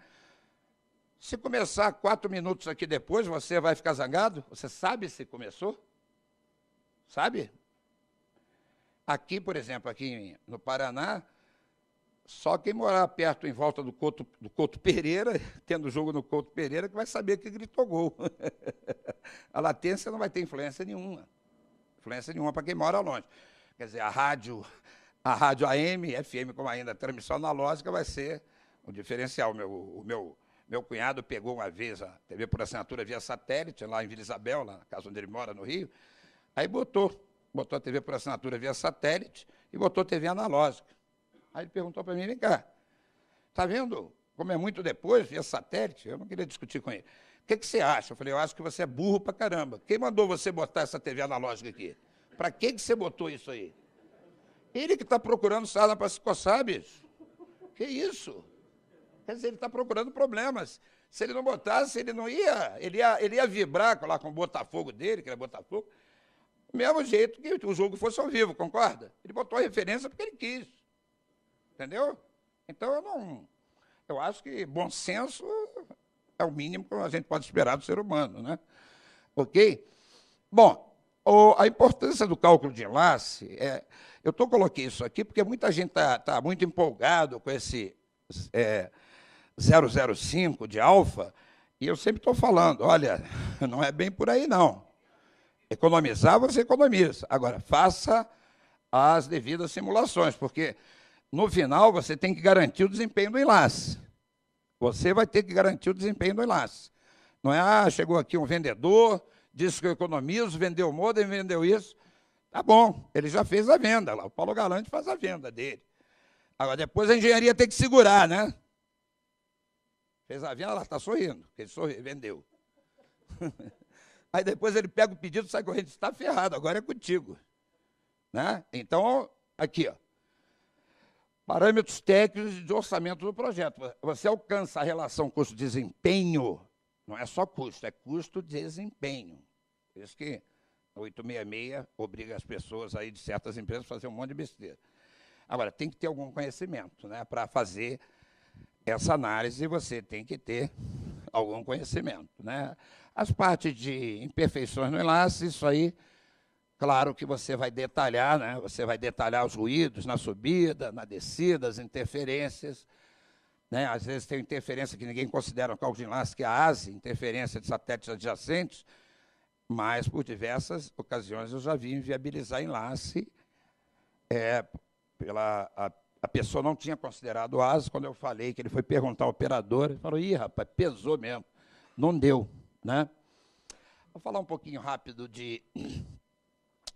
Se começar 4 minutos aqui depois, você vai ficar zangado? Você sabe se começou? Sabe? Aqui, por exemplo, aqui no Paraná, só quem morar perto, em volta do Couto Pereira, tendo jogo no Couto Pereira, que vai saber que gritou gol. A latência não vai ter influência nenhuma. Influência nenhuma para quem mora longe. Quer dizer, a rádio AM, FM, como ainda, a transmissão analógica vai ser o diferencial. O meu cunhado pegou uma vez a TV por assinatura via satélite, lá em Vila Isabel, lá na casa onde ele mora, no Rio, aí botou a TV por assinatura via satélite e botou TV analógica. Aí ele perguntou para mim, vem cá, está vendo como é muito depois, via satélite? Eu não queria discutir com ele. O que você acha? Eu falei, eu acho que você é burro pra caramba. Quem mandou você botar essa TV analógica aqui? Para que você botou isso aí? Ele que está procurando sala para se coçar, bicho. Que isso? Quer dizer, ele está procurando problemas. Se ele não botasse, ele não ia, ele ia vibrar lá com o Botafogo dele, que era Botafogo, do mesmo jeito que o jogo fosse ao vivo, concorda? Ele botou a referência porque ele quis. Entendeu? Então, eu acho que bom senso é o mínimo que a gente pode esperar do ser humano, né? Ok? Bom, a importância do cálculo de enlace, eu coloquei isso aqui porque muita gente está muito empolgado com esse 005 de alfa, e eu sempre estou falando, olha, não é bem por aí, não. Economizar, você economiza. Agora, faça as devidas simulações, porque no final você tem que garantir o desempenho do enlace. Você vai ter que garantir o desempenho do enlace. Não é, chegou aqui um vendedor, disse que eu economizo, vendeu o modem, vendeu isso. Tá bom, ele já fez a venda lá. O Paulo Galante faz a venda dele. Agora, depois a engenharia tem que segurar, né? Fez a venda, ela está sorrindo, porque ele vendeu. Aí depois ele pega o pedido, sai correndo, está ferrado, agora é contigo. Né? Então, aqui, ó. Parâmetros técnicos de orçamento do projeto. Você alcança a relação custo-desempenho, não é só custo, é custo-desempenho. Por isso que a 866 obriga as pessoas aí de certas empresas a fazer um monte de besteira. Agora, tem que ter algum conhecimento, né? Para fazer essa análise, você tem que ter algum conhecimento, né? As partes de imperfeições no enlace, isso aí, claro que você vai detalhar, né? Você vai detalhar os ruídos na subida, na descida, as interferências, né? Às vezes tem interferência que ninguém considera um cálculo de enlace, que é a ASE, interferência de satélites adjacentes. mas por diversas ocasiões eu já vi inviabilizar enlace, a pessoa não tinha considerado o ASO, quando eu falei que ele foi perguntar ao operador, ele falou, ih, rapaz, pesou mesmo, não deu, né? Vou falar um pouquinho rápido de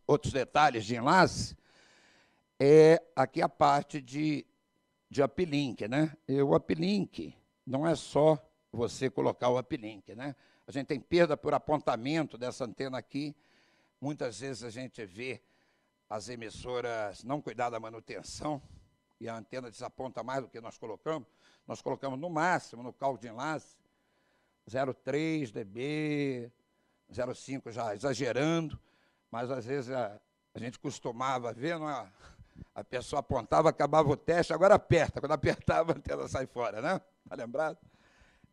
outros detalhes de enlace, aqui a parte de uplink, né? E o uplink não é só você colocar o uplink, né? A gente tem perda por apontamento dessa antena aqui. Muitas vezes a gente vê as emissoras não cuidar da manutenção e a antena desaponta mais do que nós colocamos. Nós colocamos no máximo, no cálculo de enlace, 0,3 dB, 0,5 já exagerando, mas às vezes a gente costumava ver, não é? A pessoa apontava, acabava o teste, agora aperta. Quando apertava, a antena sai fora, né? Está lembrado?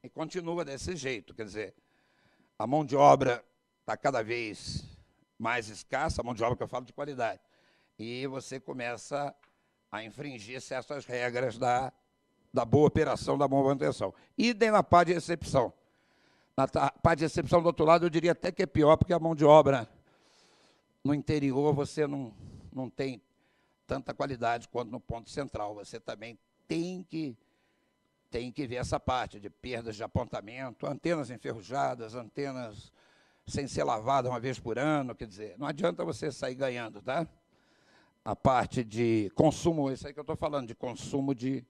E continua desse jeito, quer dizer, a mão de obra está cada vez mais escassa, a mão de obra que eu falo de qualidade, e você começa a infringir certas regras da boa operação, da boa manutenção. Idem na parte de recepção. Na parte de recepção, do outro lado, eu diria até que é pior, porque a mão de obra no interior você não tem tanta qualidade quanto no ponto central. Você também tem que ver essa parte de perdas de apontamento, antenas enferrujadas, antenas sem ser lavadas uma vez por ano, quer dizer, não adianta você sair ganhando, tá? A parte de consumo, isso aí que eu estou falando, de consumo de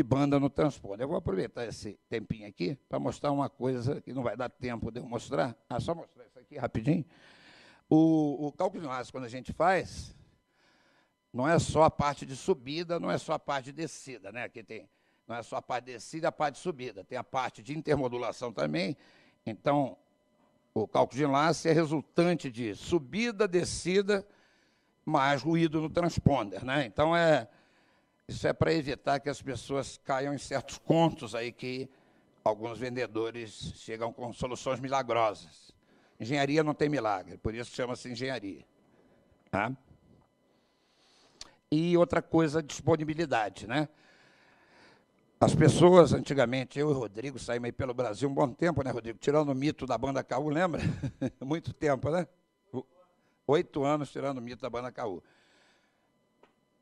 banda no transponder. Eu vou aproveitar esse tempinho aqui para mostrar uma coisa que não vai dar tempo de eu mostrar. Só mostrar isso aqui rapidinho. O cálculo de enlace, quando a gente faz, não é só a parte de subida, não é só a parte de descida, né? Aqui tem, não é só a parte de descida e a parte de subida, tem a parte de intermodulação também. Então, o cálculo de enlace é resultante de subida, descida, mais ruído no transponder, né? Então, isso é para evitar que as pessoas caiam em certos contos aí que alguns vendedores chegam com soluções milagrosas. Engenharia não tem milagre, por isso chama-se engenharia. Tá? E outra coisa, disponibilidade, né? As pessoas, antigamente, eu e o Rodrigo saímos aí pelo Brasil um bom tempo, né, Rodrigo? Tirando o mito da banda Caú, lembra? Muito tempo, né? 8 anos tirando o mito da banda Caú.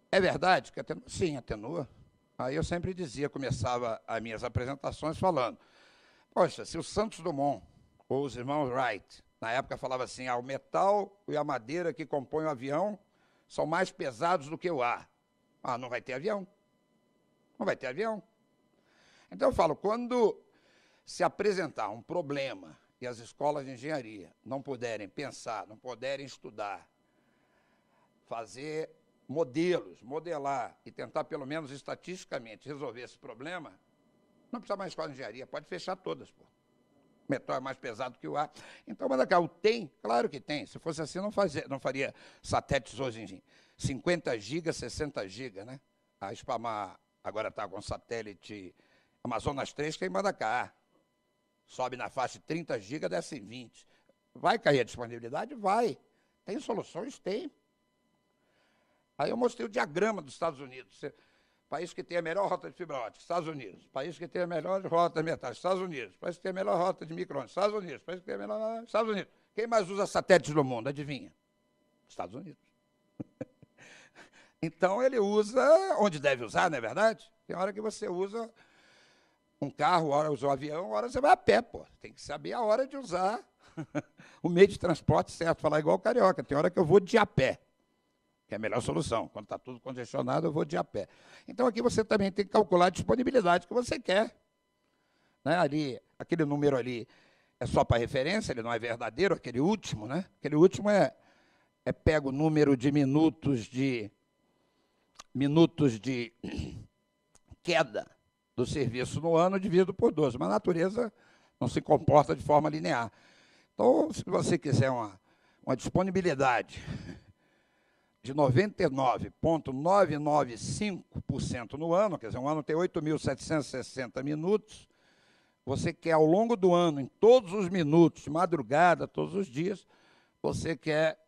É verdade que atenua? Sim, atenua. Aí eu sempre dizia, começava as minhas apresentações falando, poxa, se o Santos Dumont ou os irmãos Wright, na época falava assim, o metal e a madeira que compõem o avião são mais pesados do que o ar. Não vai ter avião. Não vai ter avião. Então eu falo, quando se apresentar um problema e as escolas de engenharia não puderem pensar, não puderem estudar, fazer modelos, modelar e tentar pelo menos estatisticamente resolver esse problema, não precisa mais escola de engenharia, pode fechar todas, pô. O metal é mais pesado que o ar. Então, Mandacaú tem? Claro que tem. Se fosse assim, não faria satélites hoje em 50 gigas, 60 gigas, né? A Spamar agora está com satélite Amazonas 3, que é em Mandacaú. Sobe na faixa de 30 gigas, desce em 20. Vai cair a disponibilidade? Vai. Tem soluções? Tem. Aí eu mostrei o diagrama dos Estados Unidos. País que tem a melhor rota de fibra ótica, Estados Unidos. País que tem a melhor rota de metais, Estados Unidos. País que tem a melhor rota de micro-ondas, Estados Unidos. País que tem a melhor... Estados Unidos. Quem mais usa satélites no mundo? Adivinha? Estados Unidos. Então, ele usa onde deve usar, não é verdade? Tem hora que você usa um carro, hora usa um avião, hora você vai a pé, pô. Tem que saber a hora de usar o meio de transporte certo. Falar igual o carioca. Tem hora que eu vou de a pé, que é a melhor solução. Quando está tudo congestionado, eu vou de a pé. Então, aqui você também tem que calcular a disponibilidade que você quer. Né? Ali, aquele número ali é só para referência, ele não é verdadeiro, aquele último, né? Aquele último pega o número de minutos de queda do serviço no ano dividido por 12. Mas a natureza não se comporta de forma linear. Então, se você quiser uma disponibilidade de 99,995% no ano, quer dizer, um ano tem 8.760 minutos, você quer, ao longo do ano, em todos os minutos, de madrugada, todos os dias, você quer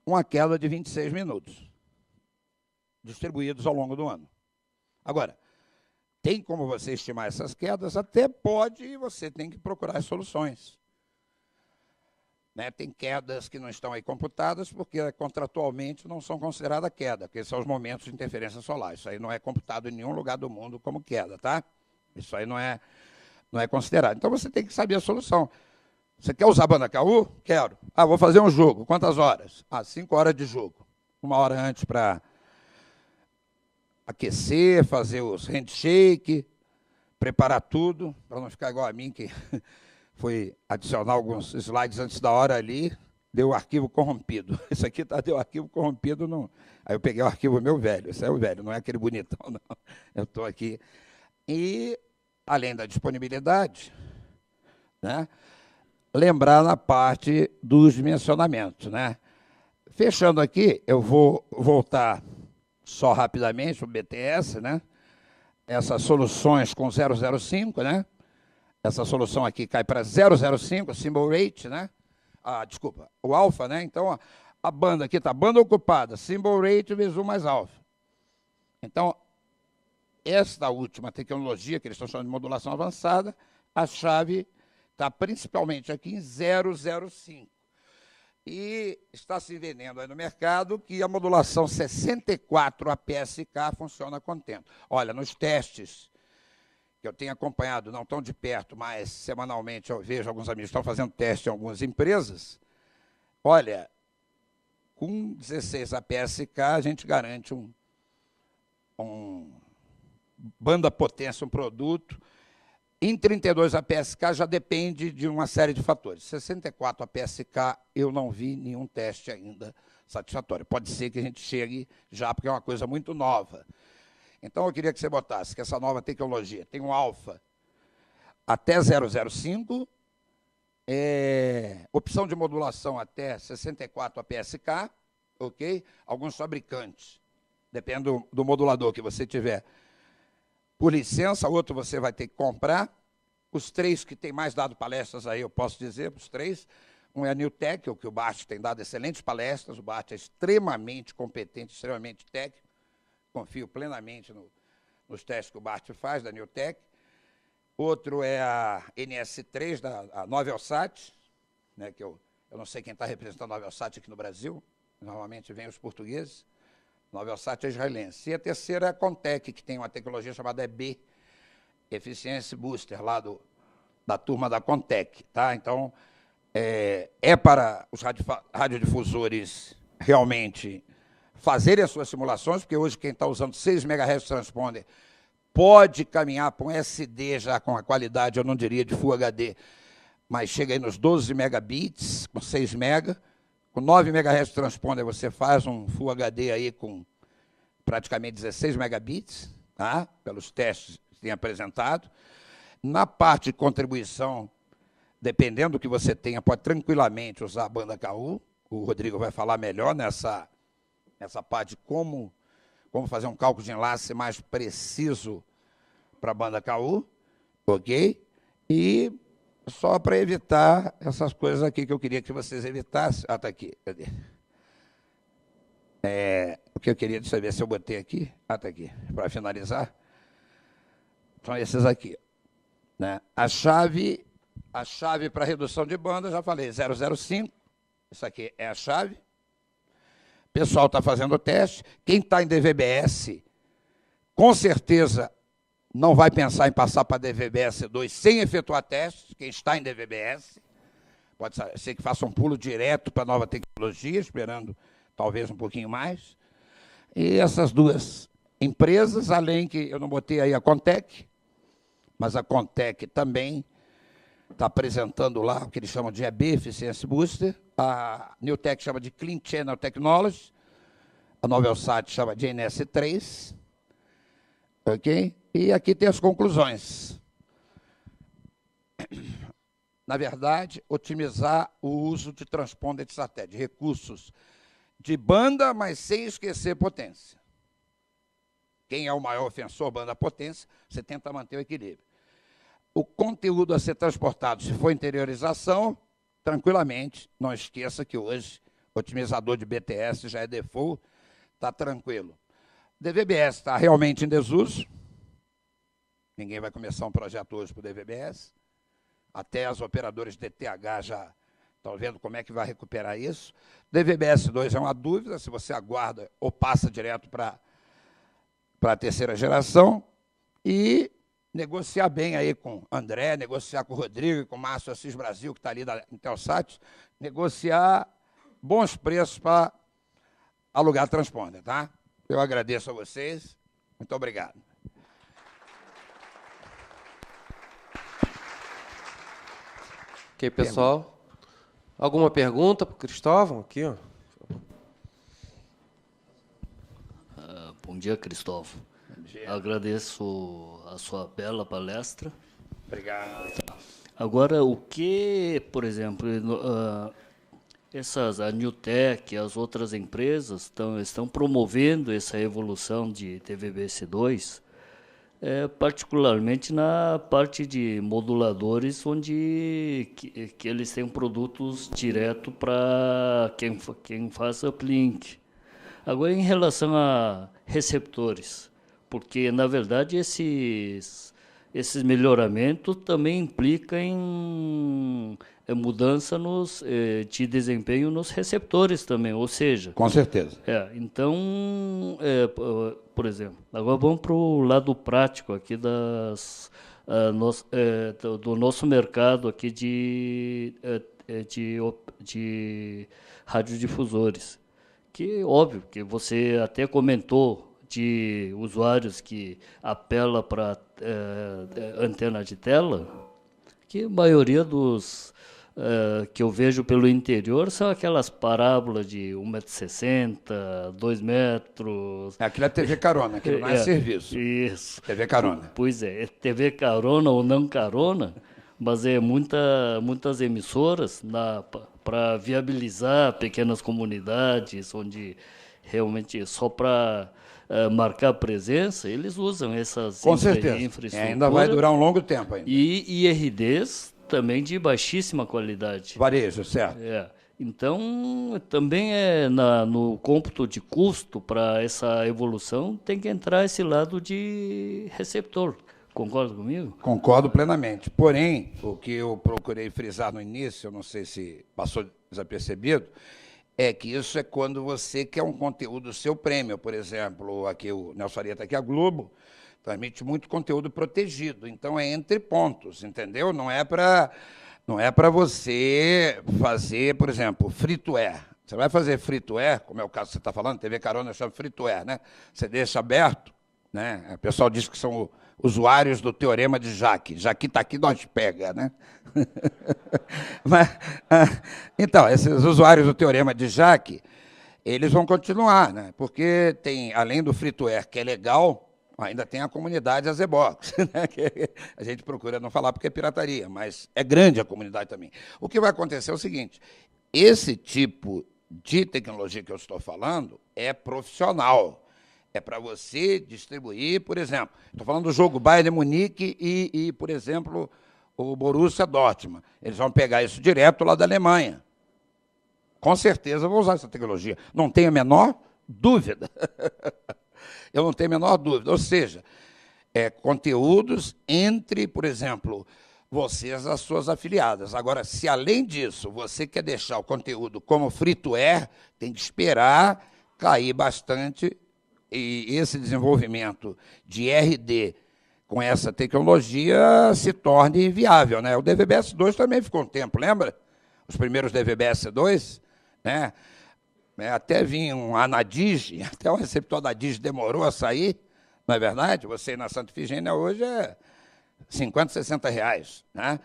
uma queda de 26 minutos, distribuídos ao longo do ano. Agora, tem como você estimar essas quedas? Até pode, e você tem que procurar as soluções. né? Tem quedas que não estão aí computadas, porque contratualmente não são consideradas queda, porque são os momentos de interferência solar. Isso aí não é computado em nenhum lugar do mundo como queda, tá? Isso aí não é considerado. Então você tem que saber a solução. Você quer usar banda KU? Quero. Ah, vou fazer um jogo. Quantas horas? 5 horas de jogo. 1 hora antes para aquecer, fazer os handshake, preparar tudo, para não ficar igual a mim, que foi adicionar alguns slides antes da hora ali, deu o arquivo corrompido. Isso aqui deu arquivo corrompido. Não. Aí eu peguei o arquivo meu velho. Esse é o velho, não é aquele bonitão, não. Eu estou aqui. E, além da disponibilidade, né, lembrar na parte dos dimensionamentos, né? Fechando aqui, eu vou voltar só rapidamente o BTS, né? Essas soluções com 005, né? Essa solução aqui cai para 005, symbol rate, né? Desculpa, o alfa, né? Então, a banda aqui está banda ocupada, symbol rate vezes 1 mais alfa. Então, esta última tecnologia, que eles estão chamando de modulação avançada, a chave está principalmente aqui em 005. E está se vendendo aí no mercado que a modulação 64 APS-K funciona contento. Olha, nos testes que eu tenho acompanhado, não tão de perto, mas semanalmente eu vejo alguns amigos que estão fazendo teste em algumas empresas. Olha, com 16 APS-K a gente garante um banda potência, um produto. Em 32 APS-K já depende de uma série de fatores. 64 APS-K eu não vi nenhum teste ainda satisfatório. Pode ser que a gente chegue já, porque é uma coisa muito nova. Então, eu queria que você botasse que essa nova tecnologia tem um alfa até 005, opção de modulação até 64 APS-K, ok? Alguns fabricantes, depende do modulador que você tiver, por licença, outro você vai ter que comprar. Os 3 que têm mais dado palestras aí, eu posso dizer, os 3. Um é a Newtek, o que o Bart tem dado excelentes palestras, o Bart é extremamente competente, extremamente técnico. Confio plenamente nos testes que o Bart faz, da Newtek. Outro é a NS3, a Novelsat, né, que eu não sei quem está representando a Novelsat aqui no Brasil, normalmente vem os portugueses. Novelsat é israelense. E a terceira é a Contec, que tem uma tecnologia chamada EB, Efficiency Booster, lá da turma da Contec. Tá? Então, é para os radiodifusores realmente fazerem as suas simulações, porque hoje quem está usando 6 MHz transponder pode caminhar para um SD já com a qualidade, eu não diria de Full HD, mas chega aí nos 12 megabits, com 6 MB. Com 9 MHz transponder você faz um Full HD aí com praticamente 16 megabits, tá? Pelos testes que tem apresentado. Na parte de contribuição, dependendo do que você tenha, pode tranquilamente usar a banda KU. O Rodrigo vai falar melhor nessa parte de como fazer um cálculo de enlace mais preciso para a banda KU, ok? E só para evitar essas coisas aqui que eu queria que vocês evitassem. Está aqui, cadê? O que eu queria saber se eu botei aqui. Está aqui, para finalizar. São esses aqui. Né? A chave para redução de banda, já falei, 005. Isso aqui é a chave. O pessoal está fazendo o teste. Quem está em DVB-S, com certeza, não vai pensar em passar para DVB-S 2 sem efetuar testes. Quem está em DVB-S, pode ser que faça um pulo direto para a nova tecnologia, esperando talvez um pouquinho mais. E essas duas empresas, além que eu não botei aí a Contec, mas a Contec também está apresentando lá o que eles chamam de EB, Efficiency Booster. A Newtek chama de Clean Channel Technology. A Novelsat chama de NS3. Ok? E aqui tem as conclusões. Na verdade, otimizar o uso de transponder de satélite, recursos de banda, mas sem esquecer potência. Quem é o maior ofensor, banda potência, você tenta manter o equilíbrio. O conteúdo a ser transportado, se for interiorização, tranquilamente, não esqueça que hoje o otimizador de BTS já é default, está tranquilo. DVB-S está realmente em desuso, ninguém vai começar um projeto hoje para o DVB-S, até as operadoras de TH já Estão vendo como é que vai recuperar isso. DVB-S2 é uma dúvida, se você aguarda ou passa direto para a terceira geração, e negociar bem aí com o André, negociar com o Rodrigo, com o Márcio Assis Brasil, que está ali da Intelsat, negociar bons preços para alugar transponder, tá? Eu agradeço a vocês. Muito obrigado. Ok, pessoal. Alguma pergunta para o Cristóvão? Aqui, ó. Bom dia, Cristóvão. Bom dia. Agradeço a sua bela palestra. Obrigado. Agora, o que, por exemplo, a Newtek e as outras empresas estão promovendo essa evolução de TVBS2, particularmente na parte de moduladores, onde que eles têm produtos direto para quem faz uplink. Agora, em relação a receptores, porque, na verdade, esses melhoramentos também implicam em mudança de desempenho nos receptores também, ou seja... Com certeza. Então, por exemplo, agora vamos para o lado prático aqui do nosso mercado aqui de radiodifusores. Que, óbvio, que você até comentou de usuários que apela para antena de tela, que a maioria dos que eu vejo pelo interior são aquelas parábolas de 1,60 m, 2 metros. Aquilo é TV carona, aquilo não é serviço. Isso. TV carona. Pois é TV carona ou não carona, mas muitas emissoras para viabilizar pequenas comunidades, onde realmente só para marcar presença, eles usam essas Com certeza. infraestruturas. Ainda vai durar um longo tempo ainda. E IRDs também de baixíssima qualidade. Varejo, certo. Então, também no cômputo de custo para essa evolução, tem que entrar esse lado de receptor. Concorda comigo? Concordo plenamente. Porém, o que eu procurei frisar no início, eu não sei se passou desapercebido, é que isso é quando você quer um conteúdo seu prêmio. Por exemplo, aqui o Nelson Faria está aqui, a Globo transmite muito conteúdo protegido. Então, é entre pontos, entendeu? Não é para você fazer, por exemplo, free-to-air. Você vai fazer free-to-air, como é o caso que você está falando, TV carona chama free-to-air, né? Você deixa aberto, né? O pessoal diz que são usuários do teorema de Jacques. Jacques está aqui, nós pega, né? Mas, então, esses usuários do teorema de Jacques, eles vão continuar, né? Porque tem, além do free-to-air, que é legal, ainda tem a comunidade Azebox, né? Que a gente procura não falar porque é pirataria, mas é grande a comunidade também. O que vai acontecer é o seguinte, esse tipo de tecnologia que eu estou falando é profissional. É para você distribuir, por exemplo, estou falando do jogo Bayern de Munique e, por exemplo, o Borussia Dortmund. Eles vão pegar isso direto lá da Alemanha. Com certeza vou usar essa tecnologia. Não tenho a menor dúvida. Eu não tenho a menor dúvida. Ou seja, conteúdos entre, por exemplo, vocês, as suas afiliadas. Agora, se além disso você quer deixar o conteúdo como free-to-air, tem que esperar cair bastante. E esse desenvolvimento de RD com essa tecnologia se torne viável, né? O DVB-S2 também ficou um tempo, lembra? Os primeiros DVB-S2, né? Até vinha um Anadige, até o receptor da Digi demorou a sair, não é verdade? Você ir na Santa Efigênia hoje é 50, 60 reais, né?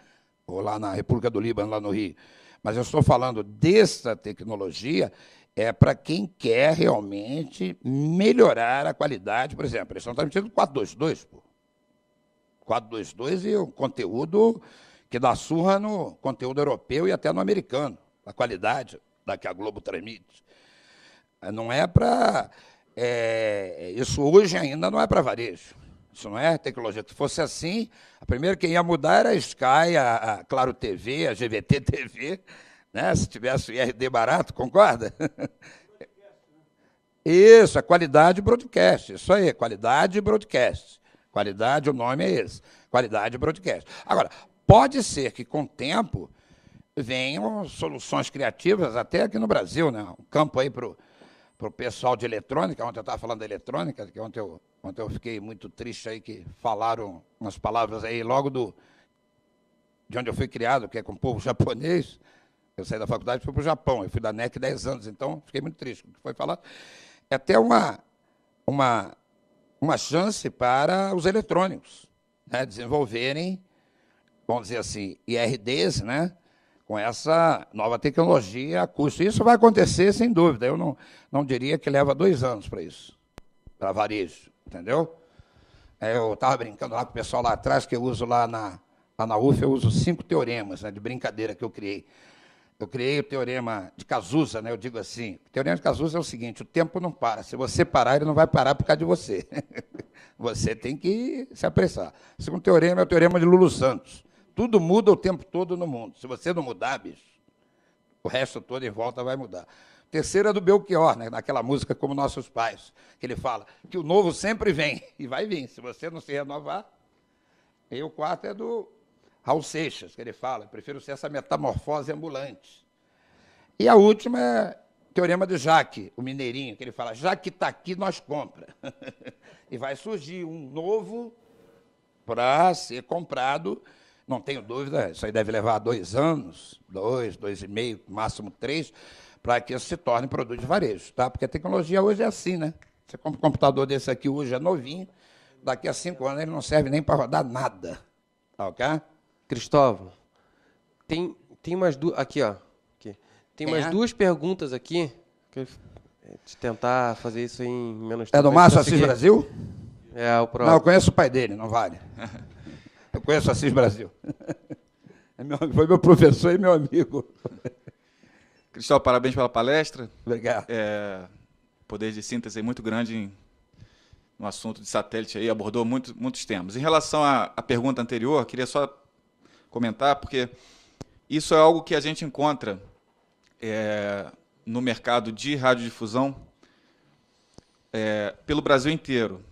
Ou lá na República do Líbano, lá no Rio. Mas eu estou falando dessa tecnologia para quem quer realmente melhorar a qualidade. Por exemplo, eles estão transmitindo 422, pô. 422 e um conteúdo que dá surra no conteúdo europeu e até no americano, a qualidade da que a Globo transmite. Não é para... isso hoje ainda não é para varejo. Isso não é tecnologia. Se fosse assim, a primeira que ia mudar era a Sky, a Claro TV, a GVT TV, né? Se tivesse o IRD barato, concorda? Isso, a qualidade broadcast. Isso aí, qualidade broadcast. Qualidade, o nome é esse. Qualidade broadcast. Agora, pode ser que com o tempo venham soluções criativas, até aqui no Brasil, né? Um campo aí para o pessoal de eletrônica. Ontem eu estava falando da eletrônica, que ontem eu fiquei muito triste aí que falaram umas palavras aí logo de onde eu fui criado, que é com o povo japonês. Eu saí da faculdade e fui para o Japão. Eu fui da NEC 10 anos, então fiquei muito triste com o que foi falado. É até uma chance para os eletrônicos, né, desenvolverem, vamos dizer assim, IRDs, né, com essa nova tecnologia a custo. Isso vai acontecer, sem dúvida. Eu não diria que leva 2 anos para isso, para varejo, entendeu? Eu estava brincando lá com o pessoal lá atrás, que eu uso lá na UF, eu uso 5 teoremas, né, de brincadeira que eu criei. Eu criei o teorema de Cazuza, né? Eu digo assim, o teorema de Cazuza é o seguinte: o tempo não para. Se você parar, ele não vai parar por causa de você. Você tem que se apressar. O segundo teorema é o teorema de Lulu Santos. Tudo muda o tempo todo no mundo. Se você não mudar, bicho, o resto todo em volta vai mudar. O terceiro é do Belchior, né? Naquela música Como Nossos Pais, que ele fala que o novo sempre vem, e vai vir, se você não se renovar. E o quarto é do Raul Seixas, que ele fala: prefiro ser essa metamorfose ambulante. E a última é o teorema de Jacques, o mineirinho, que ele fala: já que está aqui, nós compra. E vai surgir um novo para ser comprado, não tenho dúvida, isso aí deve levar 2 anos, 2, 2,5, máximo 3, para que isso se torne produto de varejo, tá? Porque a tecnologia hoje é assim, né? Você compra um computador desse aqui hoje, é novinho, daqui a 5 anos ele não serve nem para rodar nada, tá, ok? Cristóvão, tem mais duas... Aqui, ó. Aqui. Tem mais 2 perguntas aqui. Que de tentar fazer isso em menos tempo. É do Márcio Assis Brasil? É, o próprio. Não, eu conheço o pai dele, não vale. Eu conheço o Assis Brasil. Foi meu professor e meu amigo. Cristóvão, parabéns pela palestra. Obrigado. Poder de síntese muito grande no assunto de satélite, aí abordou muitos temas. Em relação à pergunta anterior, queria só comentar, porque isso é algo que a gente encontra no mercado de radiodifusão pelo Brasil inteiro.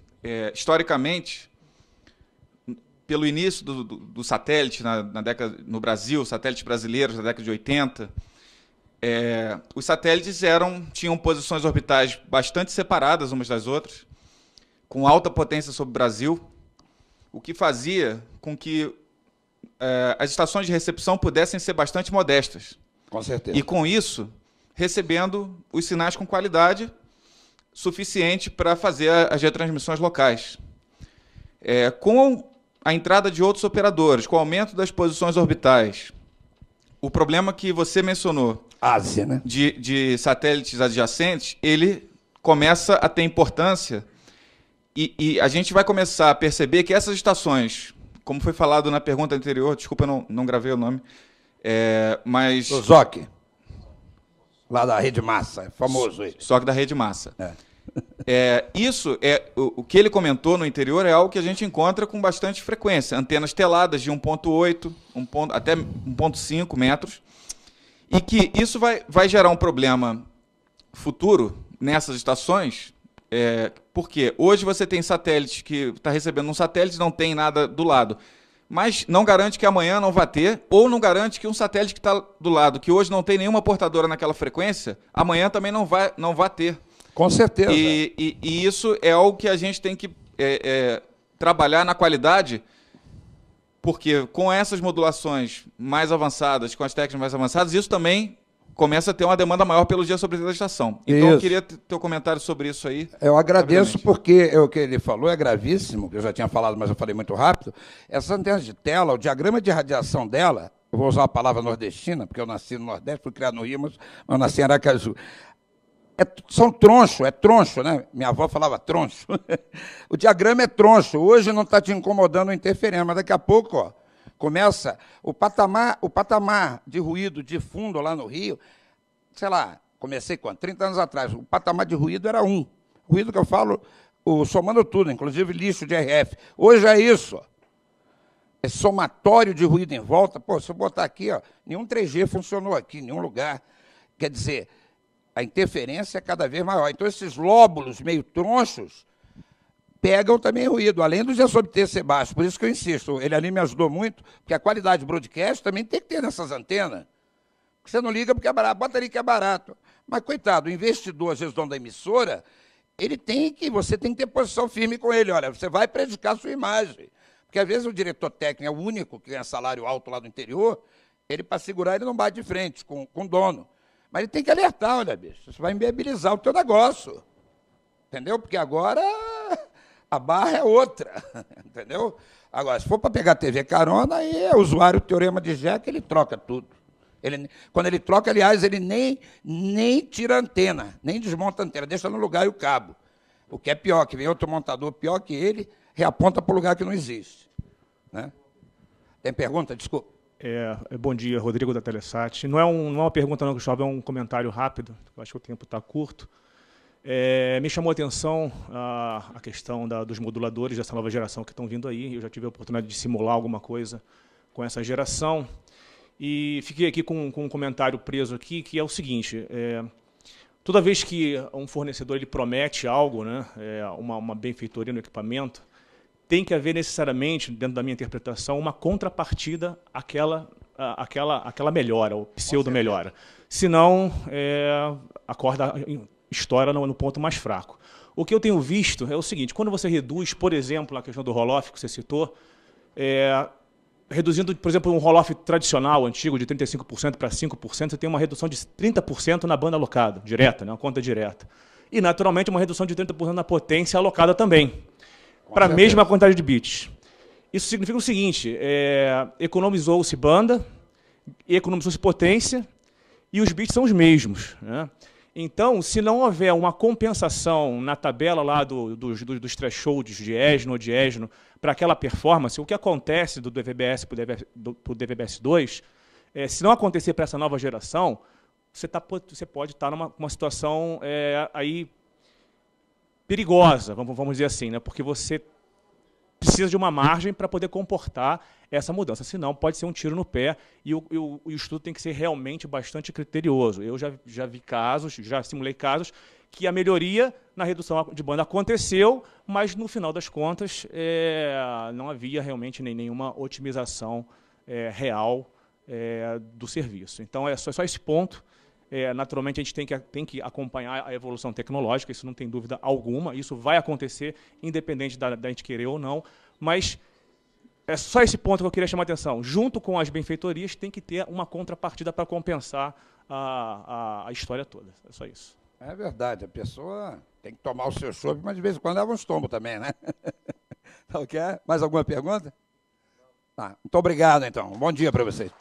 Historicamente, pelo início do satélite na década, no Brasil, satélites brasileiros na década de 80, os satélites tinham posições orbitais bastante separadas umas das outras, com alta potência sobre o Brasil, o que fazia com que as estações de recepção pudessem ser bastante modestas. Com certeza. E, com isso, recebendo os sinais com qualidade suficiente para fazer as retransmissões locais. Com a entrada de outros operadores, com o aumento das posições orbitais, o problema que você mencionou, Ásia, né? de satélites adjacentes, ele começa a ter importância e a gente vai começar a perceber que essas estações, como foi falado na pergunta anterior, desculpa, eu não gravei o nome, mas... O ZOC, lá da Rede Massa, é famoso ele. ZOC da Rede Massa. Isso o que ele comentou no interior é algo que a gente encontra com bastante frequência. Antenas teladas de 1,8 até 1,5 metros. E que isso vai gerar um problema futuro nessas estações, porque hoje você tem satélite que está recebendo um satélite, não tem nada do lado. Mas não garante que amanhã não vai ter, ou não garante que um satélite que está do lado, que hoje não tem nenhuma portadora naquela frequência, amanhã também não vai ter. Com certeza. E isso é algo que a gente tem que trabalhar na qualidade, porque com essas modulações mais avançadas, com as técnicas mais avançadas, isso também começa a ter uma demanda maior pelo dia sobre a estação. Então, eu queria ter teu comentário sobre isso aí. Eu agradeço, porque o que ele falou é gravíssimo, que eu já tinha falado, mas eu falei muito rápido. Essa antena de tela, o diagrama de radiação dela, eu vou usar a palavra nordestina, porque eu nasci no Nordeste, fui criado no Rio, mas eu nasci em Aracaju. São troncho, troncho, né? Minha avó falava troncho. O diagrama é troncho. Hoje não está te incomodando interferência, mas daqui a pouco, ó, começa o patamar de ruído de fundo lá no Rio, sei lá, comecei quando? 30 anos atrás, o patamar de ruído era 1. Ruído que eu falo, somando tudo, inclusive lixo de RF. Hoje é isso, ó. É somatório de ruído em volta. Pô, se eu botar aqui, ó, nenhum 3G funcionou aqui, em nenhum lugar. Quer dizer, a interferência é cada vez maior. Então, esses lóbulos meio tronchos pegam também ruído, além do GSOBT ser baixo. Por isso que eu insisto, ele ali me ajudou muito, porque a qualidade de broadcast também tem que ter nessas antenas. Você não liga porque é barato, bota ali que é barato. Mas, coitado, o investidor, às vezes, dono da emissora, você tem que ter posição firme com ele. Olha, você vai prejudicar a sua imagem. Porque, às vezes, o diretor técnico é o único que ganha salário alto lá do interior, ele, para segurar, ele não bate de frente com o dono. Mas ele tem que alertar, olha, bicho, isso vai inviabilizar o teu negócio. Entendeu? Porque agora a barra é outra. Entendeu? Agora, se for para pegar TV carona, aí é usuário teorema de Jekyll, ele troca tudo. Quando ele troca, aliás, ele nem tira a antena, nem desmonta a antena, deixa no lugar e o cabo. O que é pior, que vem outro montador pior que ele, reaponta para o lugar que não existe. Né? Tem pergunta? Desculpa. Bom dia, Rodrigo da Telesat. Não é uma pergunta, não, Gustavo, é um comentário rápido. Eu acho que o tempo está curto. Me chamou a atenção a questão dos moduladores dessa nova geração que estão vindo aí. Eu já tive a oportunidade de simular alguma coisa com essa geração. E fiquei aqui com um comentário preso aqui, que é o seguinte. Toda vez que um fornecedor ele promete algo, né, uma benfeitoria no equipamento, tem que haver necessariamente, dentro da minha interpretação, uma contrapartida àquela melhora, ou pseudo-melhora. Senão, a corda estoura no ponto mais fraco. O que eu tenho visto é o seguinte, quando você reduz, por exemplo, a questão do roll-off que você citou, reduzindo, por exemplo, um roll-off tradicional, antigo, de 35% para 5%, você tem uma redução de 30% na banda alocada, direta, né, uma conta direta. E, naturalmente, uma redução de 30% na potência alocada também, para a mesma quantidade de bits. Isso significa o seguinte, economizou-se banda, economizou-se potência, e os bits são os mesmos. Né? Então, se não houver uma compensação na tabela lá dos thresholds de ESNO, para aquela performance, o que acontece do DVB-S para o DVB-S2, se não acontecer para essa nova geração, você pode estar numa situação aí perigosa, vamos dizer assim, né? Porque você precisa de uma margem para poder comportar essa mudança, senão pode ser um tiro no pé e o estudo tem que ser realmente bastante criterioso. Eu já vi casos, já simulei casos que a melhoria na redução de banda aconteceu, mas no final das contas não havia realmente nenhuma otimização real do serviço. Então é só esse ponto. Naturalmente, a gente tem que acompanhar a evolução tecnológica, isso não tem dúvida alguma, isso vai acontecer, independente da gente querer ou não, mas é só esse ponto que eu queria chamar a atenção. Junto com as benfeitorias, tem que ter uma contrapartida para compensar a história toda. É só isso. É verdade, a pessoa tem que tomar o seu chope, mas de vez em quando leva uns tombos também, né? Tá, okay? Mais alguma pergunta? Tá, muito obrigado, então. Um bom dia para vocês.